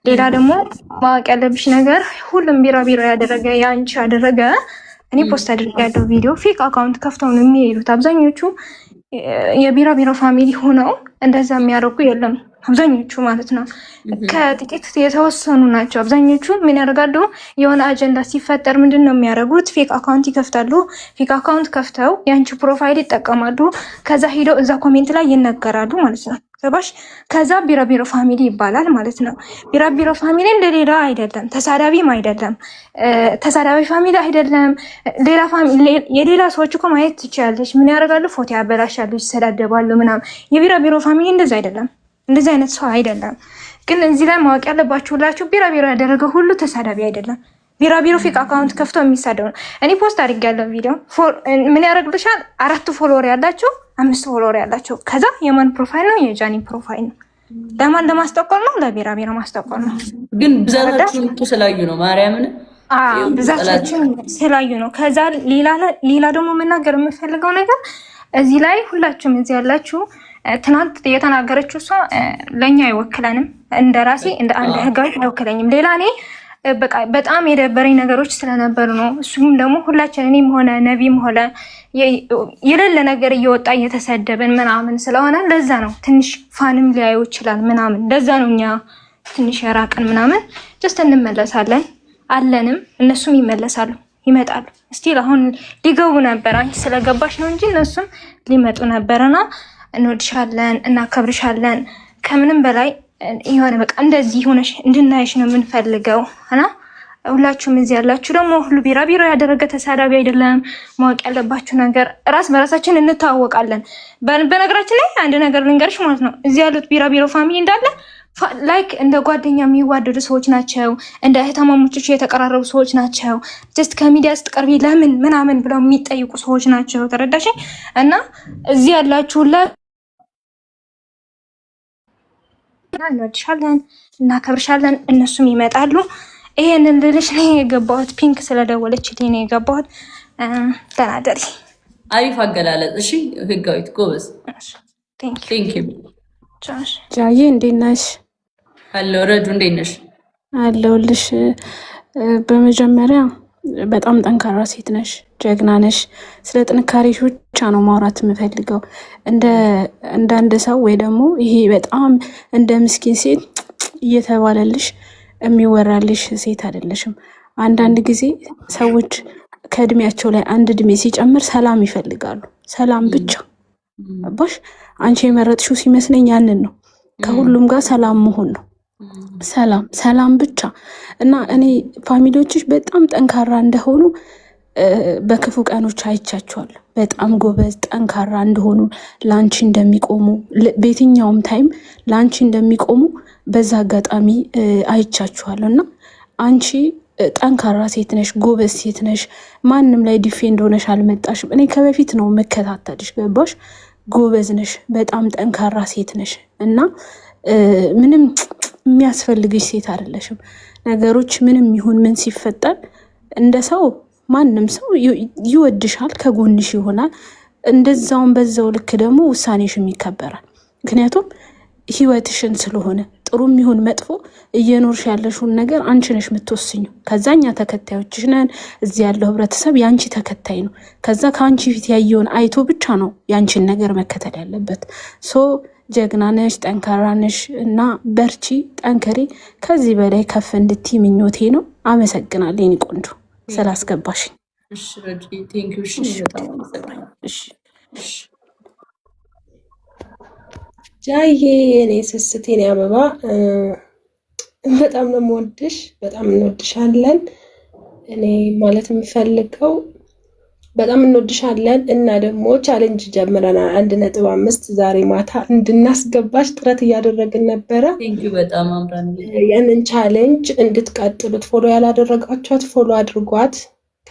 ሌላ ደግሞ ማወቅ ያለብሽ ነገር ሁሉም ቢራቢሮ ያደረገ ያንቺ ያደረገ እኔ ፖስት አድርጌያለሁ ቪዲዮ። ፌክ አካውንት ከፍተው ነው የሚሄዱት አብዛኞቹ። የቢራቢሮ ፋሚሊ ሆነው እንደዛ የሚያደርጉ የለም አብዛኞቹ ማለት ነው። ከጥቂት የተወሰኑ ናቸው። አብዛኞቹ ምን ያደርጋሉ? የሆነ አጀንዳ ሲፈጠር ምንድን ነው የሚያደርጉት? ፌክ አካውንት ይከፍታሉ። ፌክ አካውንት ከፍተው የአንቺ ፕሮፋይል ይጠቀማሉ። ከዛ ሄደው እዛ ኮሜንት ላይ ይነገራሉ ማለት ነው። ገባሽ? ከዛ ቢራቢሮ ፋሚሊ ይባላል ማለት ነው። ቢራቢሮ ፋሚሊ እንደሌላ አይደለም፣ ተሳዳቢም አይደለም፣ ተሳዳቢ ፋሚሊ አይደለም። ሌላ ፋሚሊ የሌላ ሰዎች እኮ ማየት ትችላለች። ምን ያደርጋሉ? ፎቶ ያበላሻሉ፣ ይሰዳደባሉ ምናምን። የቢራቢሮ ፋሚሊ እንደዛ አይደለም፣ እንደዚህ አይነት ሰው አይደለም። ግን እዚህ ላይ ማወቅ ያለባችሁ ሁላችሁ ቢራቢሮ ያደረገ ሁሉ ተሳዳቢ አይደለም። ቢራቢሮ ፌክ አካውንት ከፍቶ የሚሳደብ ነው። እኔ ፖስት አድርጌያለሁ ቪዲዮ። ምን ያደርግልሻል? 4 ፎሎወር ያላቸው 5 ፎሎወር ያላቸው ከዛ የማን ፕሮፋይል ነው? የጃኒ ፕሮፋይል ነው። ለማን ለማስጠቆር ነው? ለቢራቢሮ ማስጠቆር ነው። ግን ብዛታችን እኮ ስላዩ ነው ማርያምን። ብዛታችን ስላዩ ነው። ከዛ ሌላ ደግሞ መናገር የምፈልገው ነገር እዚህ ላይ ሁላችሁም እዚህ ያላችሁ ትናንት የተናገረችው እሷ ለኛ አይወክለንም። እንደ ራሴ እንደ አንድ ህጋዊ አይወክለኝም። ሌላ እኔ በቃ በጣም የደበረኝ ነገሮች ስለነበሩ ነው። እሱም ደግሞ ሁላችን እኔም ሆነ ነቢም ሆነ የሌለ ነገር እየወጣ እየተሰደብን ምናምን ስለሆነ ለዛ ነው ትንሽ ፋንም ሊያዩ ይችላል ምናምን። ለዛ ነው እኛ ትንሽ የራቅን ምናምን። ጀስት እንመለሳለን አለንም፣ እነሱም ይመለሳሉ ይመጣሉ። ስቲል አሁን ሊገቡ ነበር፣ አንቺ ስለገባሽ ነው እንጂ እነሱም ሊመጡ ነበርና እንወድሻለን፣ እናከብርሻለን። ከምንም በላይ የሆነ በቃ እንደዚህ ሆነሽ እንድናይሽ ነው የምንፈልገው እና ሁላችሁም እዚህ ያላችሁ ደግሞ ሁሉ ቢራቢሮ ያደረገ ተሳዳቢ አይደለም። ማወቅ ያለባችሁ ነገር ራስ በራሳችን እንታወቃለን። በነገራችን ላይ አንድ ነገር ልንገርሽ ማለት ነው። እዚህ ያሉት ቢራቢሮ ፋሚሊ እንዳለ ላይክ እንደ ጓደኛ የሚዋደዱ ሰዎች ናቸው። እንደ እህትማማቾች የተቀራረቡ ሰዎች ናቸው። ጀስት ከሚዲያ ስትቀርቢ ለምን ምናምን ብለው የሚጠይቁ ሰዎች ናቸው። ተረዳሽ? እና እዚህ ያላችሁ እንወድሻለን፣ እናከብርሻለን። እነሱም ይመጣሉ። ይሄንን ልልሽ ነው የገባሁት። ፒንክ ስለደወለችልኝ ነው የገባሁት። ተናደሪ። አሪፍ አገላለጽ። እሺ ህጋዊት ጎበዝ። ቴንክ ዩ ጃዬ። እንዴት ነሽ? አሎ ረዱ፣ እንዴት ነሽ? አለሁልሽ። በመጀመሪያ በጣም ጠንካራ ሴት ነሽ፣ ጀግና ነሽ። ስለ ጥንካሬሽ ብቻ ነው ማውራት የምፈልገው። እንደ አንድ ሰው ወይ ደግሞ ይሄ በጣም እንደ ምስኪን ሴት እየተባለልሽ የሚወራልሽ ሴት አይደለሽም። አንዳንድ ጊዜ ሰዎች ከእድሜያቸው ላይ አንድ እድሜ ሲጨምር ሰላም ይፈልጋሉ። ሰላም ብቻ አባሽ አንቺ የመረጥሽው ሲመስለኝ ያንን ነው። ከሁሉም ጋር ሰላም መሆን ነው። ሰላም ብቻ እና እኔ ፋሚሊዎችሽ በጣም ጠንካራ እንደሆኑ በክፉ ቀኖች አይቻቸዋለሁ። በጣም ጎበዝ ጠንካራ እንደሆኑ ለአንቺ እንደሚቆሙ በየትኛውም ታይም ለአንቺ እንደሚቆሙ በዛ አጋጣሚ አይቻቸዋለሁ እና አንቺ ጠንካራ ሴት ነሽ፣ ጎበዝ ሴት ነሽ። ማንም ላይ ዲፌንድ ሆነሽ አልመጣሽም። እኔ ከበፊት ነው መከታተልሽ። ገባሽ? ጎበዝ ነሽ፣ በጣም ጠንካራ ሴት ነሽ እና ምንም የሚያስፈልግሽ ሴት አይደለሽም። ነገሮች ምንም ይሁን ምን ሲፈጠር እንደ ሰው ማንም ሰው ይወድሻል፣ ከጎንሽ ይሆናል። እንደዛውን በዛው ልክ ደግሞ ውሳኔሽም ይከበራል። ምክንያቱም ህይወትሽን ስለሆነ ጥሩም ይሁን መጥፎ እየኖርሽ ያለሽውን ነገር አንቺ ነሽ የምትወስኙ። ከዛኛ ተከታዮችሽ ነን። እዚህ ያለው ህብረተሰብ ያንቺ ተከታይ ነው። ከዛ ከአንቺ ፊት ያየውን አይቶ ብቻ ነው ያንቺን ነገር መከተል ያለበት። ሶ ጀግና ነሽ፣ ጠንካራ ነሽ እና በርቺ፣ ጠንከሪ። ከዚህ በላይ ከፍ እንድትይ ምኞቴ ነው። አመሰግናለሁ የኔ ቆንጆ ስላስገባሽ። እሺ ረጂ ቴንክ ዩ። እሺ በጣም አመሰግናለሁ። እሺ ጃዬ እኔ ስስቴ እኔ አበባ በጣም ነው የምወድሽ፣ በጣም እንወድሻለን። እኔ ማለት የምፈልገው በጣም እንወድሻለን እና ደግሞ ቻሌንጅ ጀምረናል 1.5 ዛሬ ማታ እንድናስገባሽ ጥረት እያደረግን ነበረ። ቴንክ ዩ በጣም አምራን። ያንን ቻሌንጅ እንድትቀጥሉት ፎሎ ያላደረጋችኋት ፎሎ አድርጓት።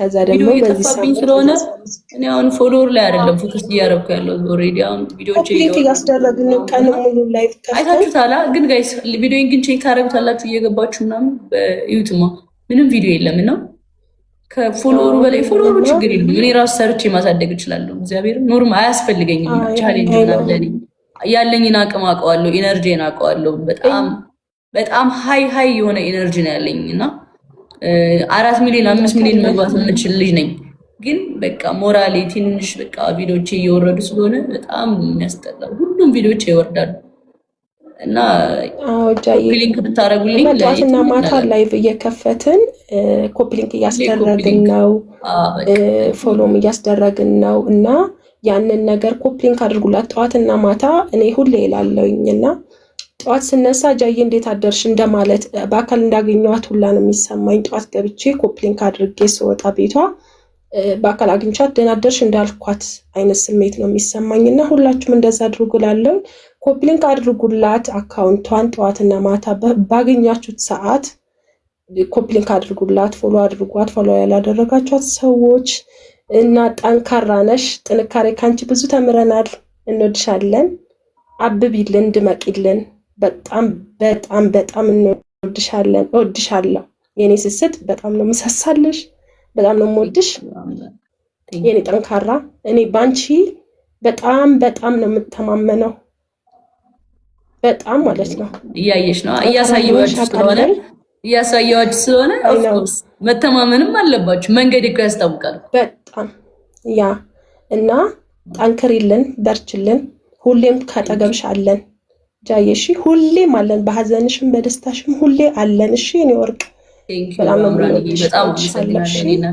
ከዛ ደግሞ በዚህ ሳምንት ስለሆነ እኔ አሁን ፎሎወር ላይ አይደለም ፎከስ እያደረኩ ያለው ኦልሬዲ አሁን ቪዲዮዎች እያስደረግን ቀን ሙሉ ላይ አይታችሁታላ። ግን ጋይስ ቪዲዮን ግን ቼክ ታደርጉታላችሁ እየገባችሁ ምናምን በዩቱማ ምንም ቪዲዮ የለም እና ከፎሎወሩ በላይ ፎሎወሩ ችግር የለም። እኔ ራሱ ሰርቼ ማሳደግ እችላለሁ። እግዚአብሔር ኖርማ አያስፈልገኝም። ቻሌንጅ ምናምን ያለኝን አቅም አውቀዋለሁ፣ ኢነርጂን አውቀዋለሁ። በጣም ሃይ የሆነ ኢነርጂ ነው ያለኝ እና 4 ሚሊዮን 5 ሚሊዮን መግባት የምችል ልጅ ነኝ። ግን በቃ ሞራሌ ትንሽ በቃ ቪዲዮቼ እየወረዱ ስለሆነ በጣም የሚያስጠላው ሁሉም ቪዲዮቼ ይወርዳሉ እና ኮፒሊንክ ብታረጉልኝ ለጧትና ማታ ላይቭ እየከፈትን ኮፒሊንክ እያስደረግን ነው፣ ፎሎም እያስደረግን ነው እና ያንን ነገር ኮፕሊንክ አድርጉላት ጠዋትና ማታ። እኔ ሁሌ እላለሁኝና ጠዋት ስነሳ ጃዬ እንዴት አደርሽ እንደማለት በአካል እንዳገኘኋት ሁላ ነው የሚሰማኝ። ጠዋት ገብቼ ኮፕሊንክ አድርጌ ስወጣ ቤቷ በአካል አግኝቻት ደህና አደርሽ እንዳልኳት አይነት ስሜት ነው የሚሰማኝና ሁላችሁም እንደዛ አድርጉ እላለሁ። ኮፕሊንክ አድርጉላት አካውንቷን ጠዋትና ማታ ባገኛችሁት ሰዓት ኮፕሊንክ አድርጉላት፣ ፎሎ አድርጓት፣ ፎሎ ያላደረጋችኋት ሰዎች እና ጠንካራ ነሽ። ጥንካሬ ካንቺ ብዙ ተምረናል። እንወድሻለን። አብቢልን፣ ድመቂልን። በጣም በጣም በጣም እንወድሻለን። እወድሻለሁ የኔ ስስት። በጣም ነው የምሳሳልሽ። በጣም ነው የምወድሽ የኔ ጠንካራ። እኔ ባንቺ በጣም በጣም ነው የምተማመነው። በጣም ማለት ነው። እያየሽ ነው እያሳየዋችሁ ስለሆነ ኦፍኮርስ መተማመንም አለባችሁ። መንገድ እኮ ያስታውቃል በጣም ያ እና ጠንክሪልን፣ በርችልን። ሁሌም ካጠገብሽ አለን ጃዬ። እሺ ሁሌም አለን፣ በሀዘንሽም በደስታሽም ሁሌ አለን። እሺ የኔ ወርቅ በጣም ነው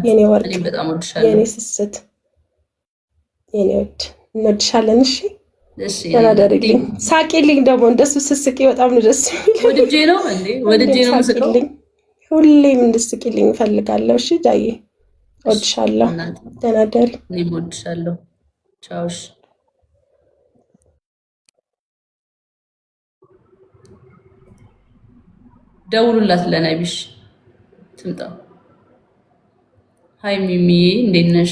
የኔ ወርቅ፣ የኔ ስስት፣ የኔ ወድ እንወድሻለን። እሺ ተናደርልኝ፣ ሳቂልኝ። ደግሞ እንደሱ ስስቂ በጣም ነው ደስ የሚለኝ። ወድጄ ነው መስቀው። ሁሌም እንድስቂልኝ እፈልጋለሁ። እሺ ጃዬ እወድሻለሁ። ተናደሪ። እኔም እወድሻለሁ። ቻውሽ። ደውሉላት ለነቢሽ ትምጣ። ሃይ ሚሚዬ እንዴት ነሽ?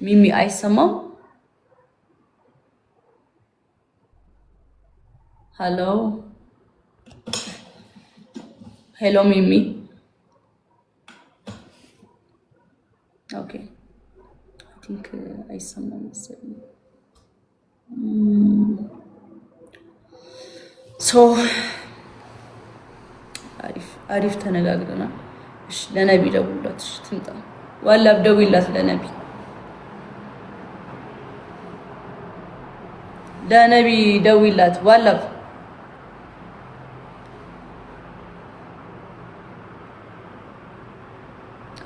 ሚሚ አይሰማም? ሄሎ ሄሎ ሚሚ። ኦኬ አይ ቲንክ አይሰማም መሰለኝ። ሶ አሪፍ ተነጋግረናል። እሺ ለነቢ ደውላት። እሺ ትምጣ። ዋላብ ደውይላት ለነቢ ደውይላት። ዋላብ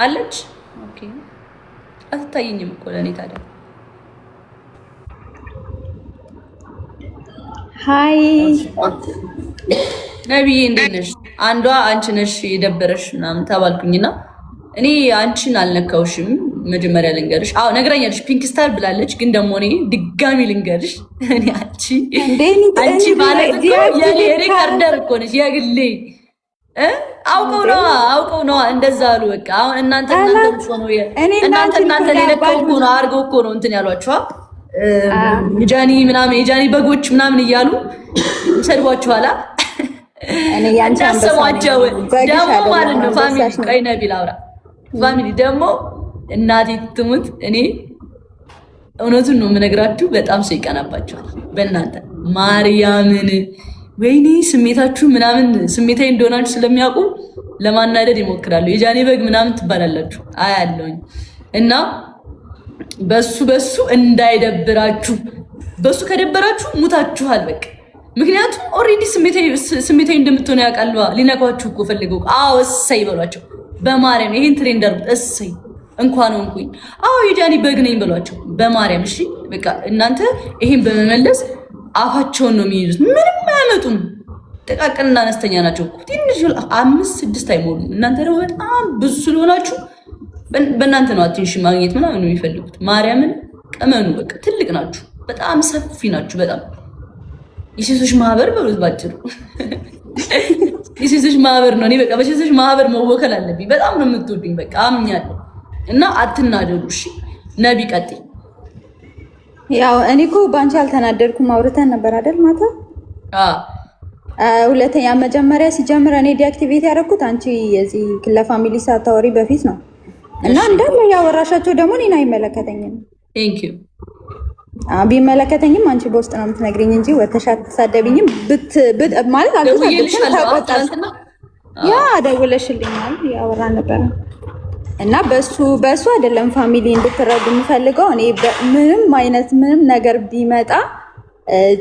አለች። ኦኬ አትታየኝም እኮ ለኔ ታዲያ። ሃይ ነቢዬ እንዴት ነሽ? አንዷ አንቺ ነሽ የደበረሽ ምናምን ተባልኩኝና እኔ አንቺን አልነካውሽም። መጀመሪያ ልንገርሽ፣ አዎ ነግራኛለሽ፣ ፒንክ ስታር ብላለች። ግን ደግሞ እኔ ድጋሚ ልንገርሽ፣ እኔ አንቺ ማለት እኮ የኔ ሪካርደር እኮ ነሽ የግሌ። አውቀው ነው እንደዛ አሉ። በቃ አሁን እናንተ የነካው እኮ ነው አድርገው እኮ ነው እንትን ያሏችኋ የጃኒ ምናምን የጃኒ በጎች ምናምን እያሉ ሰድቧችኋላ። እንዳሰሟቸው ደግሞ ማለት ነው። ፋሚሊ ቆይ ነቢል አውራ ፋሚሊ ደግሞ እናቴ ትሙት፣ እኔ እውነቱን ነው የምነግራችሁ። በጣም ሰው ይቀናባችኋል በእናንተ ማርያምን። ወይኔ ስሜታችሁ ምናምን ስሜታዊ እንደሆናችሁ ስለሚያውቁ ለማናደድ ይሞክራሉ። የጃኒ በግ ምናምን ትባላላችሁ አያለሁኝ። እና በሱ እንዳይደብራችሁ። በሱ ከደበራችሁ ሙታችኋል በቃ። ምክንያቱም ኦልሬዲ ስሜታዊ እንደምትሆኑ ያውቃሉ። ሊነኳችሁ እኮ ፈልገው። አዎ እሰይ በሏቸው በማርያም። ይሄን ትሬንድ አድርጉት። እሰይ እንኳን ሆንኩኝ። አዎ የጃኒ በግ ነኝ በሏቸው በማርያም። እሺ በቃ እናንተ ይሄን በመመለስ አፋቸውን ነው የሚይዙት። ምንም አያመጡም። ጥቃቅንና አነስተኛ ናቸው እኮ ትንሽ 5-6 አይሞሉም። እናንተ ደግሞ በጣም ብዙ ስለሆናችሁ በእናንተ ነው አቴንሽን ማግኘት ምናምን ነው የሚፈልጉት። ማርያምን ቀመኑ። በቃ ትልቅ ናችሁ፣ በጣም ሰፊ ናችሁ። በጣም የሴቶች ማህበር በሉት ባጭሩ። የሴቶች ማህበር ነው። እኔ በቃ በሴቶች ማህበር መወከል አለብኝ። በጣም ነው የምትወዱኝ። በቃ አምኛለሁ። እና አትናደዱ። እሺ ነቢ ቀጥይ። ያው እኔ እኮ ባንቺ አልተናደድኩም። አውርተን ነበር አይደል ማታ? ሁለተኛ መጀመሪያ ሲጀምር እኔ ዲአክቲቬት ያደረኩት አንቺ የዚህ ለፋሚሊ ሳታወሪ በፊት ነው። እና እንዳለ ያወራሻቸው ደግሞ እኔን አይመለከተኝም። ቴንክ ዩ። ቢመለከተኝም አንቺ በውስጥ ነው የምትነግሪኝ እንጂ ወተሽ አትሳደብኝም። ማለት አልተሳደብሽም፣ ተቆጣሽ። ያ ደውለሽልኛል፣ ያወራን ነበር። እና በሱ አይደለም ፋሚሊ እንድትረዱ የምፈልገው። እኔ ምንም ነገር ቢመጣ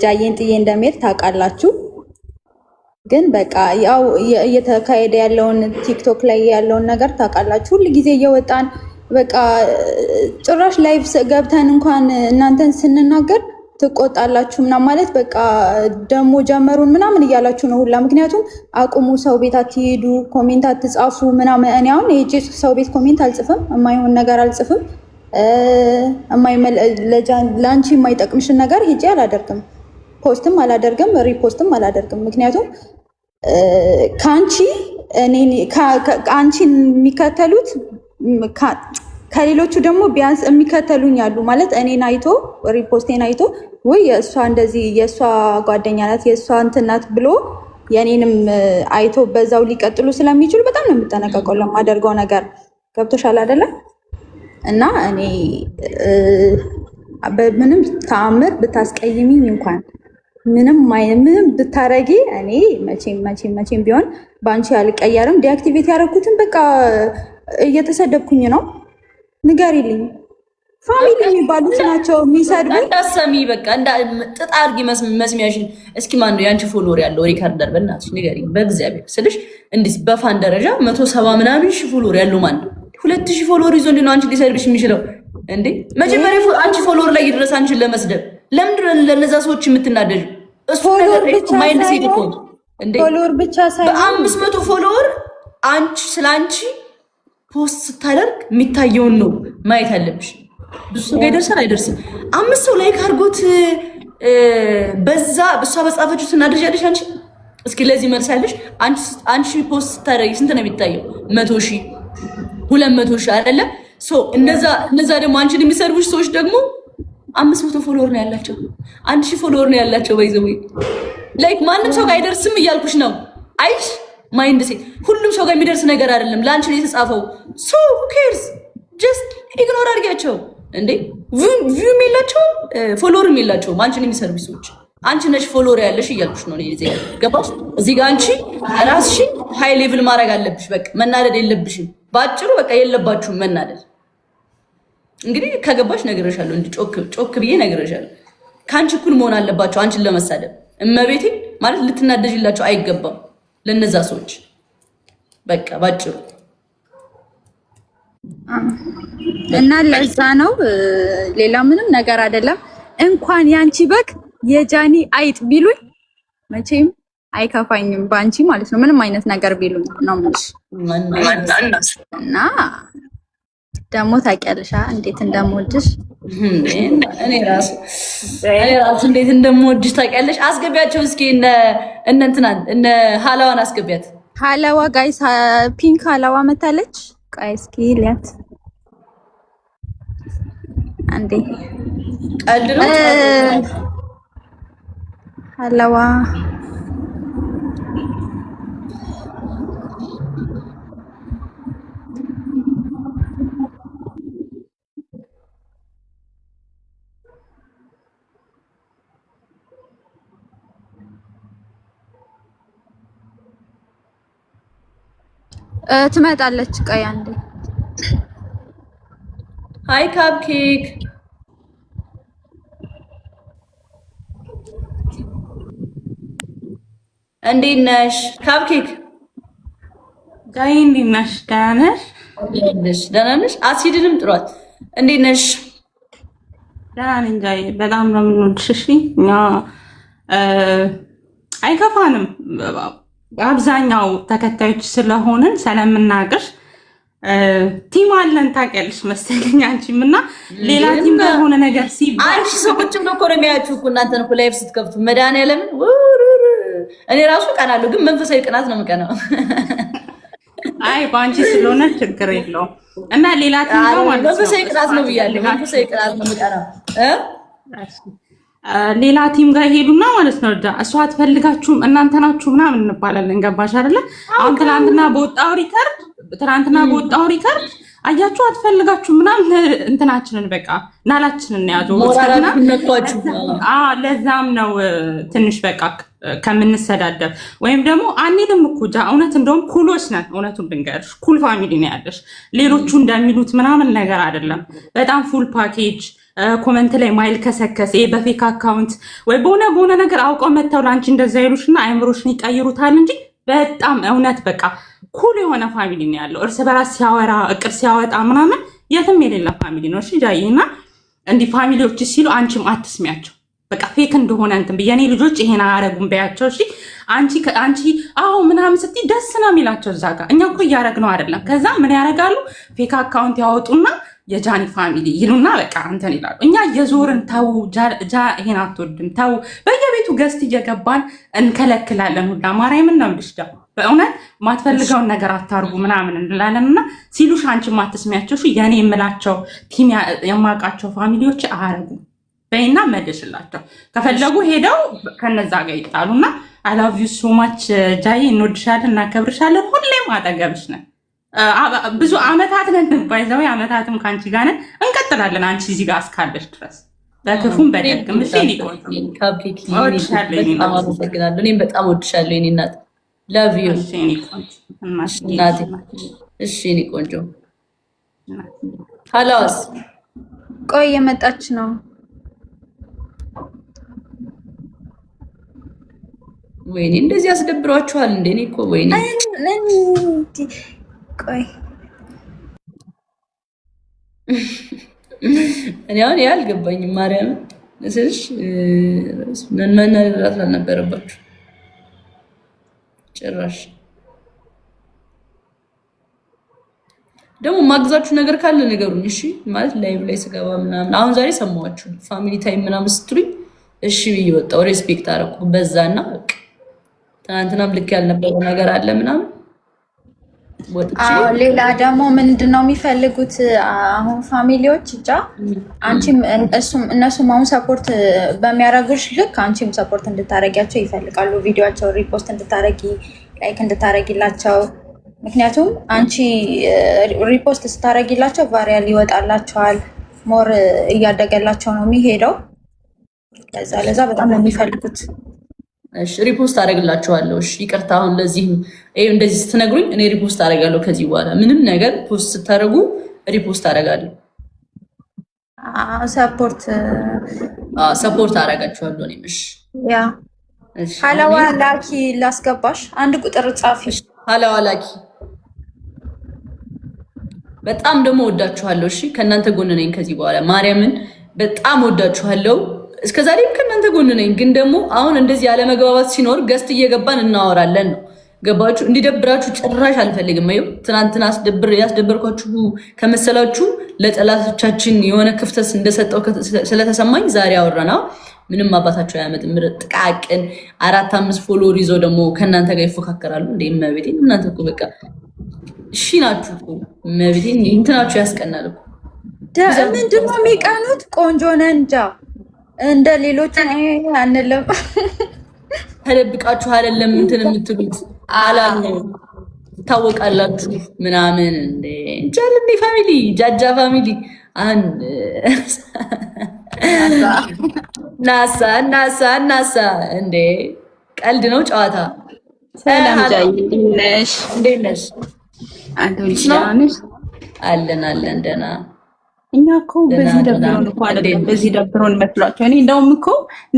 ጃዬን ጥዬ እንደምሄድ ታውቃላችሁ። ግን በቃ ያው እየተካሄደ ያለውን ቲክቶክ ላይ ያለውን ነገር ታውቃላችሁ። ሁሉ ጊዜ እየወጣን በቃ ጭራሽ ላይቭ ገብተን እንኳን እናንተን ስንናገር ትቆጣላችሁ ምናምን ማለት በቃ ደሞ ጀመሩን ምናምን እያላችሁ ነው ሁላ። ምክንያቱም አቁሙ፣ ሰው ቤት አትሄዱ፣ ኮሜንት አትጻፉ ምናምን። እኔ አሁን ሄጄ ሰው ቤት ኮሜንት አልጽፍም፣ የማይሆን ነገር አልጽፍም፣ ለአንቺ የማይጠቅምሽን ነገር ሄጄ አላደርግም፣ ፖስትም አላደርግም፣ ሪፖስትም አላደርግም። ምክንያቱም አንቺን የሚከተሉት ከሌሎቹ ደግሞ ቢያንስ የሚከተሉኝ አሉ ማለት እኔን አይቶ ሪፖስቴን አይቶ ወይ የእሷ እንደዚህ የእሷ ጓደኛ ናት የእሷ እንትን ናት ብሎ የኔንም አይቶ በዛው ሊቀጥሉ ስለሚችሉ በጣም ነው የምጠነቀቀው ለማደርገው ነገር። ገብቶሻል አይደለም? እና እኔ በምንም ተአምር ብታስቀይሚኝ እንኳን ምንም ብታረጊ እኔ መቼም ቢሆን በአንቺ አልቀየርም። ዲአክቲቬት ያደረኩትን በቃ እየተሰደብኩኝ ነው። ንገሪልኝ። ፋሚሊ የሚባሉት ናቸው የሚሰድቡ። እንዳሰሚ በቃ ጥጥ አድርጊ መስሚያሽን። እስኪ ማን ነው ያንቺ ፎሎወር ያለው ሪካርደር? በእናትሽ ንገሪኝ በእግዚአብሔር ስልሽ። እንዲህ በፋን ደረጃ 170 ምናምን ሺህ ፎሎወር ያለው ማን ነው? 2000 ፎሎወር ይዞ እንዴት ነው አንቺ ሊሰድብሽ የሚችለው እንዴ? መጀመሪያ አንቺ ፎሎወር ላይ ይድረስ አንቺን ለመስደብ። ለምንድን ነው ለነዛ ሰዎች የምትናደዱ? እሱ ነገር ማይንድ ሴት እኮ እንዴ ፎሎወር ብቻ ሳይሆን በ500 ፎሎወር አንቺ ስላንቺ ፖስት ስታደርግ የሚታየውን ነው ማየት ያለብሽ። ብዙ ሰው ጋር ይደርሳል አይደርስም? 5 ሰው ላይክ አድርጎት በዛ እሷ በጻፈችው ትናደጃለሽ አንቺ። እስኪ ለዚህ መልስ ያለሽ አንቺ ፖስት ስታደርጊ ስንት ነው የሚታየው? 100,000 200,000 አይደለ? እነዛ ደግሞ አንቺን የሚሰርቡሽ ሰዎች ደግሞ 500 ፎሎወር ነው ያላቸው፣ 1000 ፎሎወር ነው ያላቸው። ባይዘው ላይክ ማንም ሰው ጋር አይደርስም እያልኩሽ ነው። አይሽ ማይንድ ሴት ሁሉም ሰው ጋር የሚደርስ ነገር አይደለም። ለአንቺ ነው የተጻፈው። ሶ who cares just ኢግኖር አድርጊያቸው እንዴ። ቪው የላቸው ፎሎወር የላቸው አንቺን የሚሰርቡ ሰዎች። አንቺ ነሽ ፎሎወር ያለሽ እያልኩሽ ነው። እዚህ ጋር ገባሽ? እዚህ ጋር አንቺ ራስሽን ሃይ ሌቭል ማድረግ አለብሽ። በቃ መናደድ የለብሽም። ባጭሩ በቃ የለባችሁም መናደድ። እንግዲህ ከገባሽ ነግሬሻለሁ፣ እንጂ ጮክ ብዬ ነግሬሻለሁ። ከአንቺ እኩል መሆን አለባቸው አንቺን ለመሳደብ። እመቤቴ ማለት ልትናደጅላቸው አይገባም ለነዛ ሰዎች። በቃ ባጭሩ እና ለዛ ነው ሌላ ምንም ነገር አይደለም። እንኳን ያንቺ በግ የጃኒ አይጥ ቢሉኝ መቼም አይከፋኝም ባንቺ ማለት ነው። ምንም አይነት ነገር ቢሉኝ ነው ምንሽ እና ደግሞ ታውቂያለሽ እንዴት እንደምወድሽ። እኔ ራሱ እንዴት እንደምወድሽ ታውቂያለሽ። አስገቢያቸው እስኪ እነ ሀላዋን አስገቢያት። ሀላዋ ጋይስ ፒንክ ሀላዋ መታለች። ቆይ እስኪ ሊያት አንዴ ቀልድ ነው ሀላዋ ትመጣለች። ቆይ አንዴ። ሃይ ካፕኬክ እንዴት ነሽ? ካፕኬክ ጋይ እንዴት ነሽ? ደህና ነሽ? ደህና ነሽ? አሲድንም ጥሯት። እንዴት ነሽ? ደህና ነኝ ጋይ። በጣም ነው የምንወድሽ። እሺ እኛ አይከፋንም አብዛኛው ተከታዮች ስለሆንን ስለምናቅሽ ቲም አለን ታውቂያለሽ መሰለኝ። አንቺም እና ሌላ ቲም ጋር የሆነ ነገር ሲባል አንቺ ሰዎችም ነው ኮረሚያችሁ እኮ እናንተ ነው ላይቭ ስትከፍቱ መድኃኒዓለምን እኔ ራሱ ቀናለሁ፣ ግን መንፈሳዊ ቅናት ነው የምቀናው። አይ በአንቺ ስለሆነ ችግር የለውም። እና ሌላ ቲም ጋር ማለት ነው መንፈሳዊ ቅናት ነው ብያለሁ። መንፈሳዊ ቅናት ነው የምቀናው። ሌላ ቲም ጋር ሄዱና ማለት ነው እሷ አትፈልጋችሁም እናንተ ናችሁ ምናምን እንባላለን። ገባሽ አይደለ? አሁን ትናንትና በወጣው ሪከርድ አያችሁ አትፈልጋችሁ ምናምን እንትናችንን በቃ ናላችንን ያዘው። ለዛም ነው ትንሽ በቃ ከምንሰዳደብ ወይም ደግሞ አንልም እኮ እውነት እንደውም ኩሎች ነን። እውነቱን ልንገርሽ ኩል ፋሚሊ ነው ያለሽ። ሌሎቹ እንደሚሉት ምናምን ነገር አይደለም። በጣም ፉል ፓኬጅ ኮመንት ላይ ማይል ከሰከስ በፌክ አካውንት ወይ በሆነ ነገር አውቀው መተው ላንቺ እንደዛ ይሉሽና አይምሮሽን ይቀይሩታል እንጂ በጣም እውነት በቃ ኩል የሆነ ፋሚሊ ነው ያለው። እርስ በራስ ሲያወራ እቅድ ሲያወጣ ምናምን የትም የሌለ ፋሚሊ ነው። እሺ ጃይና እንዲህ ፋሚሊዎች ሲሉ አንቺም አትስሚያቸው። በቃ ፌክ እንደሆነ እንትን የኔ ልጆች ይሄን አያረጉም በያቸው። እሺ አንቺ አዎ ምናምን ስትይ ደስ ነው የሚላቸው እዛ ጋር። እኛ እኮ እያረግነው አይደለም። ከዛ ምን ያደርጋሉ? ፌክ አካውንት ያወጡና የጃኒ ፋሚሊ ይሉና በቃ እንትን ይላሉ። እኛ እየዞርን ተው ይሄን አትወድም ተው፣ በየቤቱ ገዝት እየገባን እንከለክላለን ሁላ። ማርያምን ነው ልጅ በእውነት ማትፈልገውን ነገር አታርጉ ምናምን እንላለን። እና ሲሉሽ አንቺ ማትስሚያቸው የኔ የምላቸው ቲም የማውቃቸው ፋሚሊዎች አያረጉም በይና መልሽላቸው። ከፈለጉ ሄደው ከነዛ ጋር ይጣሉና አይ ላቭ ዩ ሶ ማች ጃይ፣ እንወድሻለን፣ እናከብርሻለን፣ ሁሌም አጠገብሽ ነን። ብዙ አመታት ነን ባይዘው አመታትም ካንቺ ጋር ነን፣ እንቀጥላለን አንቺ እዚህ ጋር እስካለሽ ድረስ በክፉም በደግም። እሺ ኒቆን አመሰግናለሁ። እኔም በጣም ወድሻለሁ የኔ እናት። ላቭ ዩ እናቴ። እሺ ኒ ቆንጆ ሀላስ ቆይ የመጣች ነው። ወይኔ እንደዚህ ያስደብሯችኋል እንዴ? እኔ እኮ ወይኔ ቆይ እኔ አሁን ያልገባኝም ማርያም ስለሽ መናገር አልነበረባችሁ ጭራሽ። ደግሞ ማግዛችሁ ነገር ካለ ነገሩኝ እሺ። ማለት ላይቭ ላይ ስገባ ምናምን አሁን ዛሬ ሰማኋችሁ ፋሚሊ ታይም ምናምን ስትሉኝ እሺ ብዬ ወጣሁ። ሬስፔክት አደረኩ በዛና ትናንትናም ልክ ያልነበረው ነገር አለ ምናምን ወጥቼ። ሌላ ደግሞ ምንድነው የሚፈልጉት አሁን ፋሚሊዎች እጃ አንቺም እነሱም አሁን ሰፖርት በሚያደርጉሽ ልክ አንቺም ሰፖርት እንድታረጊያቸው ይፈልጋሉ። ቪዲዮአቸው ሪፖስት እንድታረጊ፣ ላይክ እንድታረጊላቸው። ምክንያቱም አንቺ ሪፖስት ስታረጊላቸው ቫሪያል ይወጣላቸዋል፣ ሞር እያደገላቸው ነው የሚሄደው። ለዛ በጣም ነው የሚፈልጉት። እሺ ሪፖስት አደርግላችኋለሁ። እሺ ይቅርታ። አሁን ለዚህም እንደዚህ ስትነግሩኝ እኔ ሪፖስት አደርጋለሁ። ከዚህ በኋላ ምንም ነገር ፖስት ስታደርጉ ሪፖስት አደርጋለሁ። ሰፖርት አደርጋችኋለሁ እኔም። እሺ ያ ሀላዋ ላኪ ላስገባሽ፣ አንድ ቁጥር ጻፊ። ሀላዋ ላኪ። በጣም ደግሞ ወዳችኋለሁ። እሺ ከእናንተ ጎን ነኝ ከዚህ በኋላ ማርያምን በጣም ወዳችኋለሁ። እስከዛሬም ከእናንተ ጎን ነኝ። ግን ደግሞ አሁን እንደዚህ ያለ መግባባት ሲኖር ገስት እየገባን እናወራለን ነው። ገባችሁ? እንዲደብራችሁ ጭራሽ አልፈልግም። ይኸው ትናንትና ያስደበርኳችሁ ከመሰላችሁ ለጠላቶቻችን የሆነ ክፍተት እንደሰጠው ስለተሰማኝ ዛሬ አወራና ምንም አባታቸው አያመጥም። ጥቃቅን 4-5 ፎሎወር ይዘው ደግሞ ከእናንተ ጋር ይፎካከራሉ። እንደ እመቤቴን እናንተ እኮ በቃ እሺ ናችሁ እኮ እመቤቴን እንትናችሁ ያስቀናል እኮ። ምንድን ነው የሚቀኑት? ቆንጆ ነህ እንጃ እንደ ሌሎች አንለም። ተደብቃችሁ አይደለም እንትን የምትሉት አላለ ታወቃላችሁ ምናምን እንደ እንጃል እንደ ፋሚሊ ጃጃ ፋሚሊ አንድ ናሳ እንደ ቀልድ ነው ጨዋታ። ሰላም ጃይ ነሽ? እንዴት ነሽ? አለን ደህና። እኛ እኮ በዚህ ደብሮን እኮ አይደለም በዚህ ደብሮን መስሏቸው። እኔ እንደውም እኮ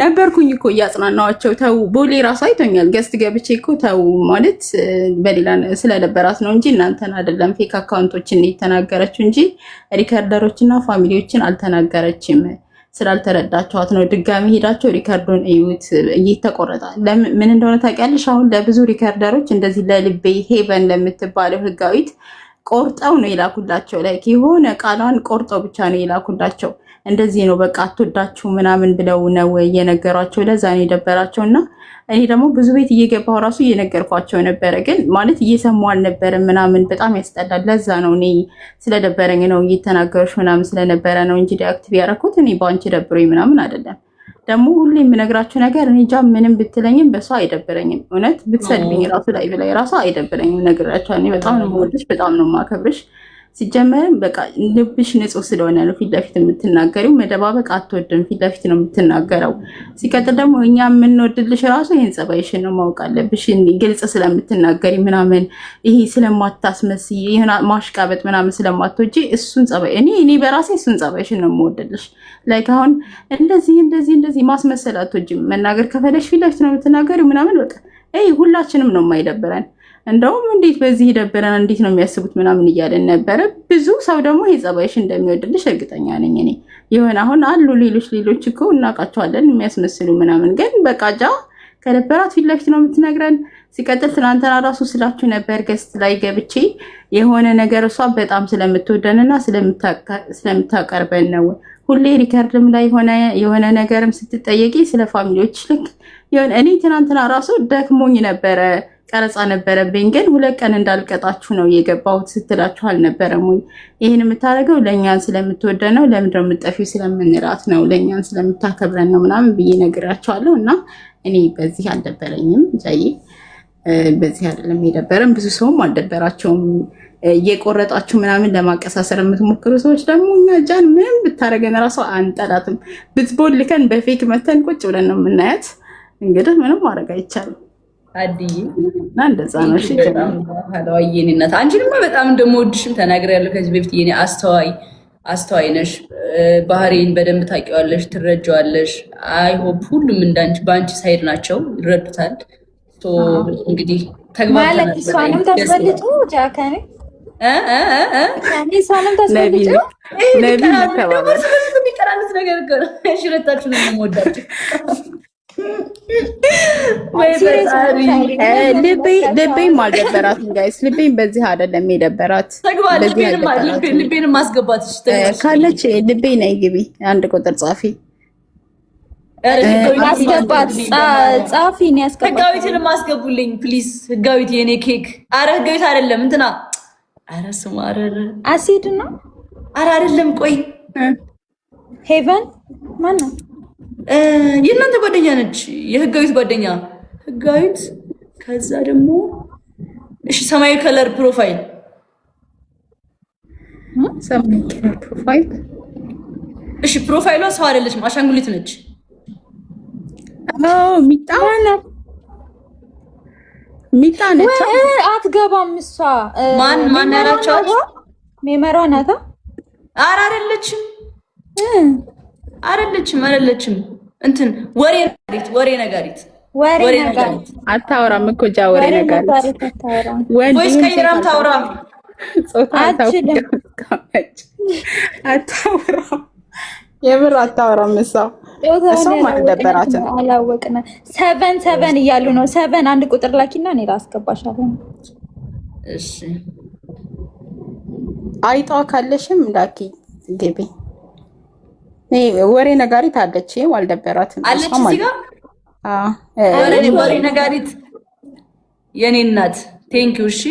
ነበርኩኝ እኮ እያጽናናዋቸው። ተው ቦሌ ራሱ አይቶኛል። ገስት ገብቼ እኮ ተው ማለት በሌላ ስለደበራት ነው እንጂ እናንተን አይደለም ፌክ አካውንቶችን የተናገረችው እንጂ ሪከርደሮችና ፋሚሊዎችን አልተናገረችም። ስላልተረዳችኋት ነው። ድጋሚ ሄዳቸው ሪከርዱን እዩት። እየተቆረጠ ምን እንደሆነ ታውቂያለሽ? አሁን ለብዙ ሪከርደሮች እንደዚህ ለልቤ ሄቨን ለምትባለው ህጋዊት ቆርጠው ነው የላኩላቸው። ላይ የሆነ ቃሏን ቆርጠው ብቻ ነው የላኩላቸው። እንደዚህ ነው በቃ አትወዳችሁ ምናምን ብለው ነው እየነገሯቸው። ለዛ ነው የደበራቸው። እና እኔ ደግሞ ብዙ ቤት እየገባሁ ራሱ እየነገርኳቸው ነበረ፣ ግን ማለት እየሰሙ አልነበረም ምናምን። በጣም ያስጠላል። ለዛ ነው እኔ ስለደበረኝ ነው እየተናገሮች ምናምን ስለነበረ ነው እንጂ ዲአክቲቭ ያደረኩት እኔ በአንቺ ደብሮኝ ምናምን አይደለም። ደግሞ ሁሌ የምነግራችሁ ነገር እኔ ጃ ምንም ብትለኝም በሷ አይደብረኝም። እውነት ብትሰድብኝ ራሱ ላይ ብላይ ራሱ አይደብረኝም። ነግራችሁ እኔ በጣም ነው የምወድሽ፣ በጣም ነው የማከብርሽ። ሲጀመርም በቃ ልብሽ ንጹህ ስለሆነ ነው ፊት ለፊት የምትናገሪው። መደባበቅ አትወድም፣ ፊት ለፊት ነው የምትናገረው። ሲቀጥል ደግሞ እኛ የምንወድልሽ ራሱ ይሄን ጸባይሽን ነው ማወቅ አለብሽ። ግልጽ ስለምትናገሪ ምናምን ይሄ ስለማታስመስይ ይሄን ማሽቃበጥ ምናምን ስለማትወጂ እሱን ጸባይ እኔ በራሴ እሱን ጸባይሽን ነው የምወድልሽ። ላይክ አሁን እንደዚህ ማስመሰል አትወጂም። መናገር ከፈለሽ ፊት ለፊት ነው የምትናገሪው ምናምን በቃ ሁላችንም ነው የማይደብረን። እንደውም እንዴት በዚህ ይደብረን እንዴት ነው የሚያስቡት ምናምን እያለን ነበረ። ብዙ ሰው ደግሞ የጸባይሽ እንደሚወድልሽ እርግጠኛ ነኝ እኔ። የሆነ አሁን አሉ ሌሎች እኮ እናውቃቸዋለን የሚያስመስሉ ምናምን፣ ግን በቃ ከደበራት ፊት ለፊት ነው የምትነግረን። ሲቀጥል ትናንትና ራሱ ስላችሁ ነበር ገስት ላይ ገብቼ የሆነ ነገር እሷ በጣም ስለምትወደንና ስለምታቀርበን ነው ሁሌ ሪከርድም ላይ የሆነ ነገርም ስትጠየቂ ስለ ፋሚሊዎች ልክ የሆነ እኔ ትናንትና ራሱ ደክሞኝ ነበረ ቀረጻ ነበረብኝ፣ ግን 2 ቀን እንዳልቀጣችሁ ነው የገባሁት ስትላችሁ አልነበረም ወይ? ይህን የምታደርገው ለእኛን ስለምትወደን ነው፣ ለምንድነው የምጠፊው ስለምንላት ነው፣ ለእኛን ስለምታከብረን ነው ምናምን ብዬ ነግራቸዋለሁ። እና እኔ በዚህ አልደበረኝም ጃዬ፣ በዚህ አይደለም የደበረን። ብዙ ሰውም አልደበራቸውም። እየቆረጣችሁ ምናምን ለማቀሳሰር የምትሞክሩ ሰዎች ደግሞ እኛ ጃን ምንም ብታደርገን ራሱ አንጠላትም። ብትቦልከን በፌክ መተን ቁጭ ብለን ነው የምናያት። እንግዲህ ምንም ማድረግ አይቻልም። አዲይ እና እንደዛ ነው። እሺ ሀላዋዬኔነት አንቺንማ በጣም እንደምወድሽም ተናግሬያለሁ ከዚህ በፊት። የኔ አስተዋይ ነሽ፣ ባህሪን በደንብ ታውቂዋለሽ፣ ትረጃዋለሽ። አይ ሆፕ ሁሉም እንዳንቺ በአንቺ ሳይድ ናቸው፣ ይረዱታል። እንግዲህ ተግባብተናል። ማለት እሷንም ታስበልጡ ጃከኔ እሷንም ታስበልጡ ነቢ ተባባል የሚቀራለት ነገር ሽረታችሁ ነው የምወዳቸው። ልቤም አልደበራትም ጋይስ። ልቤም በዚህ አይደለም የደበራት። ልቤንም ማስገባት ካለች ልቤ ነይ ግቢ፣ 1 ቁጥር ጻፊ ማስገባት ጻፊ ነው ያስገባት። ህጋዊትን ማስገቡልኝ ፕሊዝ። ህጋዊት የኔ ኬክ። አረ ህጋዊት አይደለም እንትና። አረ ስሙ አሲድ ነው። አረ አይደለም። ቆይ ሄቨን ማን ነው? የእናንተ ጓደኛ ነች፣ የህጋዊት ጓደኛ ህጋዊት። ከዛ ደግሞ እሺ ሰማያዊ ከለር ፕሮፋይል፣ ሰማያዊ ከለር ፕሮፋይል። እሺ ፕሮፋይሏ ሰው አይደለችም፣ አሻንጉሊት ነች። ሚጣ ነች። አትገባም እሷ። ማን ያላችኋት? ሜመሯ ናታ። ኧረ አይደለችም። እንትን ወሬ ነጋሪት አታወራም እኮ ጃ ወሬ ነጋሪት ወይስ ቀይራም ታውራ? አታወራም፣ የምር አታወራም። እሷም አልደበራትም። አላወቅነ 7 እያሉ ነው። 7 1 ቁጥር ላኪና እኔ ላስገባሻለሁ። እሺ አይጧ ካለሽም ላኪ ግቢ። ወሬ ነጋሪት አለች፣ አልደበራትም። አለች እዚህ ጋር ወሬ ነጋሪት የኔ እናት ቴንኪው። እሺ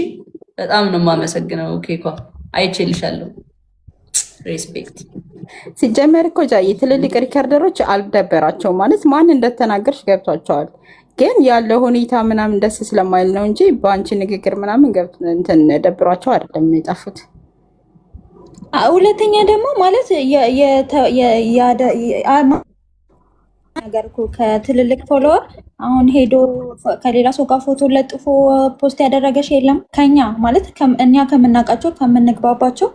በጣም ነው የማመሰግነው። ኬኳ አይቼልሻለሁ። ሬስፔክት። ሲጀመር እኮ ጃዬ ትልልቅ ሪከርደሮች አልደበራቸውም ማለት ማን እንደተናገርሽ ገብቷቸዋል። ግን ያለው ሁኔታ ምናምን ደስ ስለማይል ነው እንጂ በአንቺ ንግግር ምናምን እንትን ደብሯቸው አይደለም የጠፉት። ሁለተኛ ደግሞ ማለት ነገር እኮ ከትልልቅ ፎሎወር አሁን ሄዶ ከሌላ ሰው ጋር ፎቶ ለጥፎ ፖስት ያደረገሽ የለም። ከኛ ማለት እኛ ከምናውቃቸው ከምንግባባቸው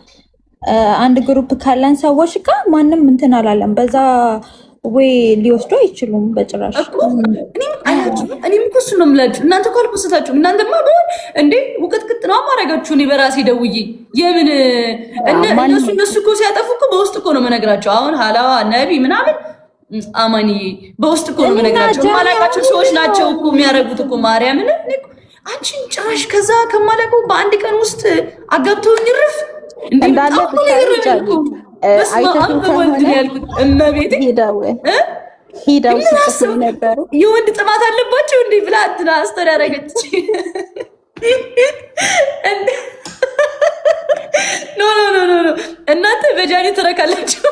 አንድ ግሩፕ ካለን ሰዎች ጋር ማንም እንትን አላለም። በዛ ወይ ሊወስዱ አይችሉም በጭራሽ። እኔም እኮ እሱን ነው የምላችሁ። እናንተ እኮ አልፖስታችሁም። እናንተማ እንዴ ውቅጥቅጥ ነው ማድረጋችሁ። እኔ በራሴ ደውዬ የምን እነሱ እኮ ሲያጠፉ እኮ በውስጥ እኮ ነው መነግራቸው። አሁን ሀላዋ ነቢ ምናምን አማንዬ በውስጥ እኮ ነው መነግራቸው። ማላቃቸው ሰዎች ናቸው እኮ የሚያደርጉት እኮ ማርያምን። አንቺን ጭራሽ ከዛ ከማላውቀው በአንድ ቀን ውስጥ አጋብተውኝ ይርፍ እንዳለ እመቤት ሂደው ሲጽፉ ነበሩ። የወንድ ጥማት አለባቸው እንዴ ብላ እንትና አስተር ያደረገች። ኖ እናንተ በጃኒ ትረካላችሁ።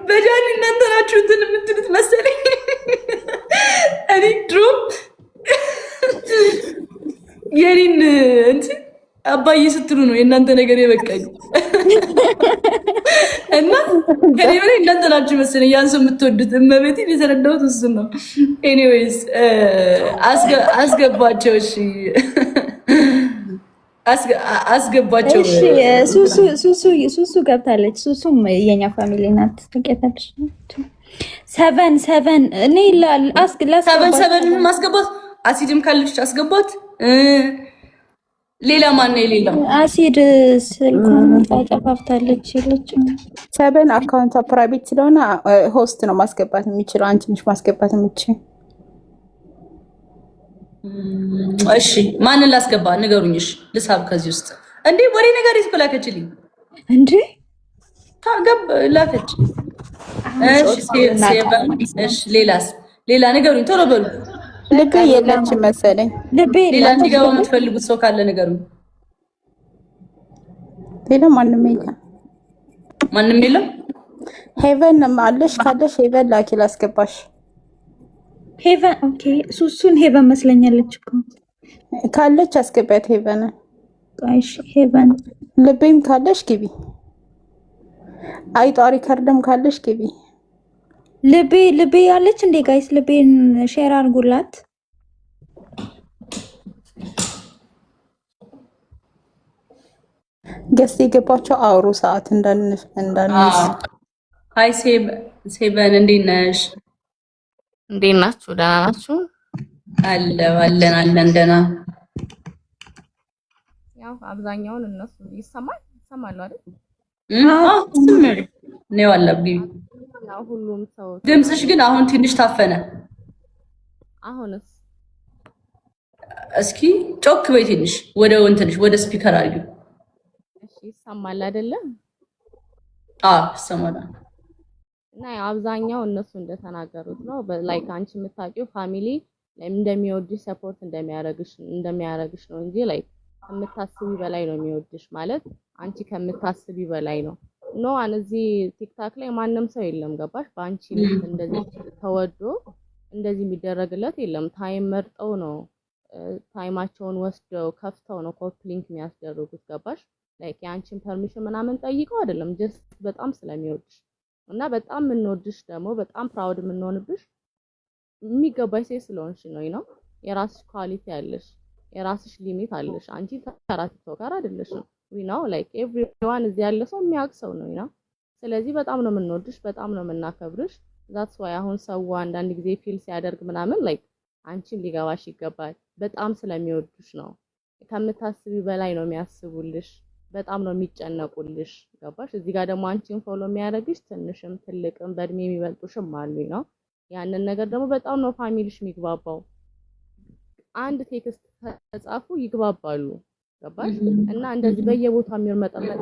በጃኒ እናንተ ናችሁ እንትን የምትሉት መሰለኝ። እኔ ድሮ የኔን እንትን አባዬ ስትሉ ነው የእናንተ ነገር የበቃኝ እና ከኔ በላይ እናንተ ናችሁ መሰለኝ ያን ሰው የምትወዱት። እመቤቴን የተረዳሁት እሱን ነው። ኤኒዌይስ አስገባቸው። እሺ አስገባቸው። እሺ ሱሱ ገብታለች። ሱሱም የኛ ፋሚሊ ናት። ትቀጥልሽ 7 እኔ ሰቨን ማስገባት አሲድም ካለች አስገባት። ሌላ ማን የሌለው አሲድ ስልኳን ታጠፋፍታለች ይለች። 7 አካውንቷ ፕራይቬት ስለሆነ ሆስት ነው ማስገባት የሚችለው። አንቺ ነሽ ማስገባት የምትችይው። እሺ ማንን ላስገባ ንገሩኝ። እሺ ልሳብ ከዚህ ውስጥ እንዴ ወሬ ነገር ይስላከችልኝ እንዴ ታገብ ላከች። እሺ ሌላ ንገሩኝ ቶሎ በሉ። ልቤ የለችም መሰለኝ። ሌላ እንዲገባ የምትፈልጉት ሰው ካለ ንገሩኝ። ሌላ ማንም የለም። ሄቨን አለሽ? ካለሽ ሄቨን ላኪ ላስገባሽ። ሄቨን ኦኬ። ሱሱን ሄቨን መስለኛለች እኮ ካለች አስገቢያት ሄቨን። እሺ ሄቨን። ልቤም ካለሽ ግቢ። አይጧ ሪከርድም ካለሽ ግቢ። ልቤ ያለች እንዴ ጋይስ? ልቤን ሼር አድርጉላት። ገስት የገባቸው አውሩ ሰዓት እንዳንስ። ሃይ ሴበን እንዴት ነሽ? እንዴት ናችሁ? ደህና ናችሁ? አለን ደህና። ያው አብዛኛውን እነሱ ይሰማሉ አይደል? ነው አለብኝ። ያው ሁሉም ሰው ድምፅሽ ግን አሁን ትንሽ ታፈነ። አሁንስ? እስኪ ጮክ በይ ትንሽ ወደ ወንትንሽ ወደ ስፒከር አድርጊው። እሺ ይሰማል አይደለ? ይሰማል። እና ያው አብዛኛው እነሱ እንደተናገሩት ነው። ላይክ አንቺ የምታውቂው ፋሚሊ እንደሚወድሽ ሰፖርት እንደሚያረግሽ ነው እንጂ ላይክ ከምታስቢ በላይ ነው የሚወድሽ። ማለት አንቺ ከምታስቢ በላይ ነው። እዚህ ቲክታክ ላይ ማንም ሰው የለም ገባሽ? በአንቺ እንደዚህ ተወዶ እንደዚህ የሚደረግለት የለም። ታይም መርጠው ነው ታይማቸውን ወስደው ከፍተው ነው ኮፒ ሊንክ የሚያስደርጉት ገባሽ? ላይክ የአንቺን ፐርሚሽን ምናምን ጠይቀው አይደለም፣ ጀስት በጣም ስለሚወድሽ እና በጣም የምንወድሽ ደግሞ በጣም ፕራውድ የምንሆንብሽ የሚገባሽ ሴት ስለሆንሽ ነው። የራስሽ ኳሊቲ አለሽ፣ የራስሽ ሊሚት አለሽ። አንቺ ተራ ቲክቶከር አይደለሽም። ላይክ ኤቭሪዋን እዚህ ያለ ሰው የሚያውቅ ሰው ነው። ስለዚህ በጣም ነው የምንወድሽ፣ በጣም ነው የምናከብርሽ። ዛትስ ዋይ አሁን ሰው አንዳንድ ጊዜ ፊል ሲያደርግ ምናምን ላይክ አንቺን ሊገባሽ ይገባል። በጣም ስለሚወዱሽ ነው። ከምታስቢ በላይ ነው የሚያስቡልሽ፣ በጣም ነው የሚጨነቁልሽ ገባሽ? እዚህ ጋር ደግሞ አንቺን ፎሎ የሚያደርግሽ ትንሽም ትልቅም በእድሜ የሚበልጡሽም አሉ ነው። ያንን ነገር ደግሞ በጣም ነው ፋሚሊሽ የሚግባባው። አንድ ቴክስት ተጻፉ ይግባባሉ ገባሽ? እና እንደዚህ በየቦታው የሚርመጠመጥ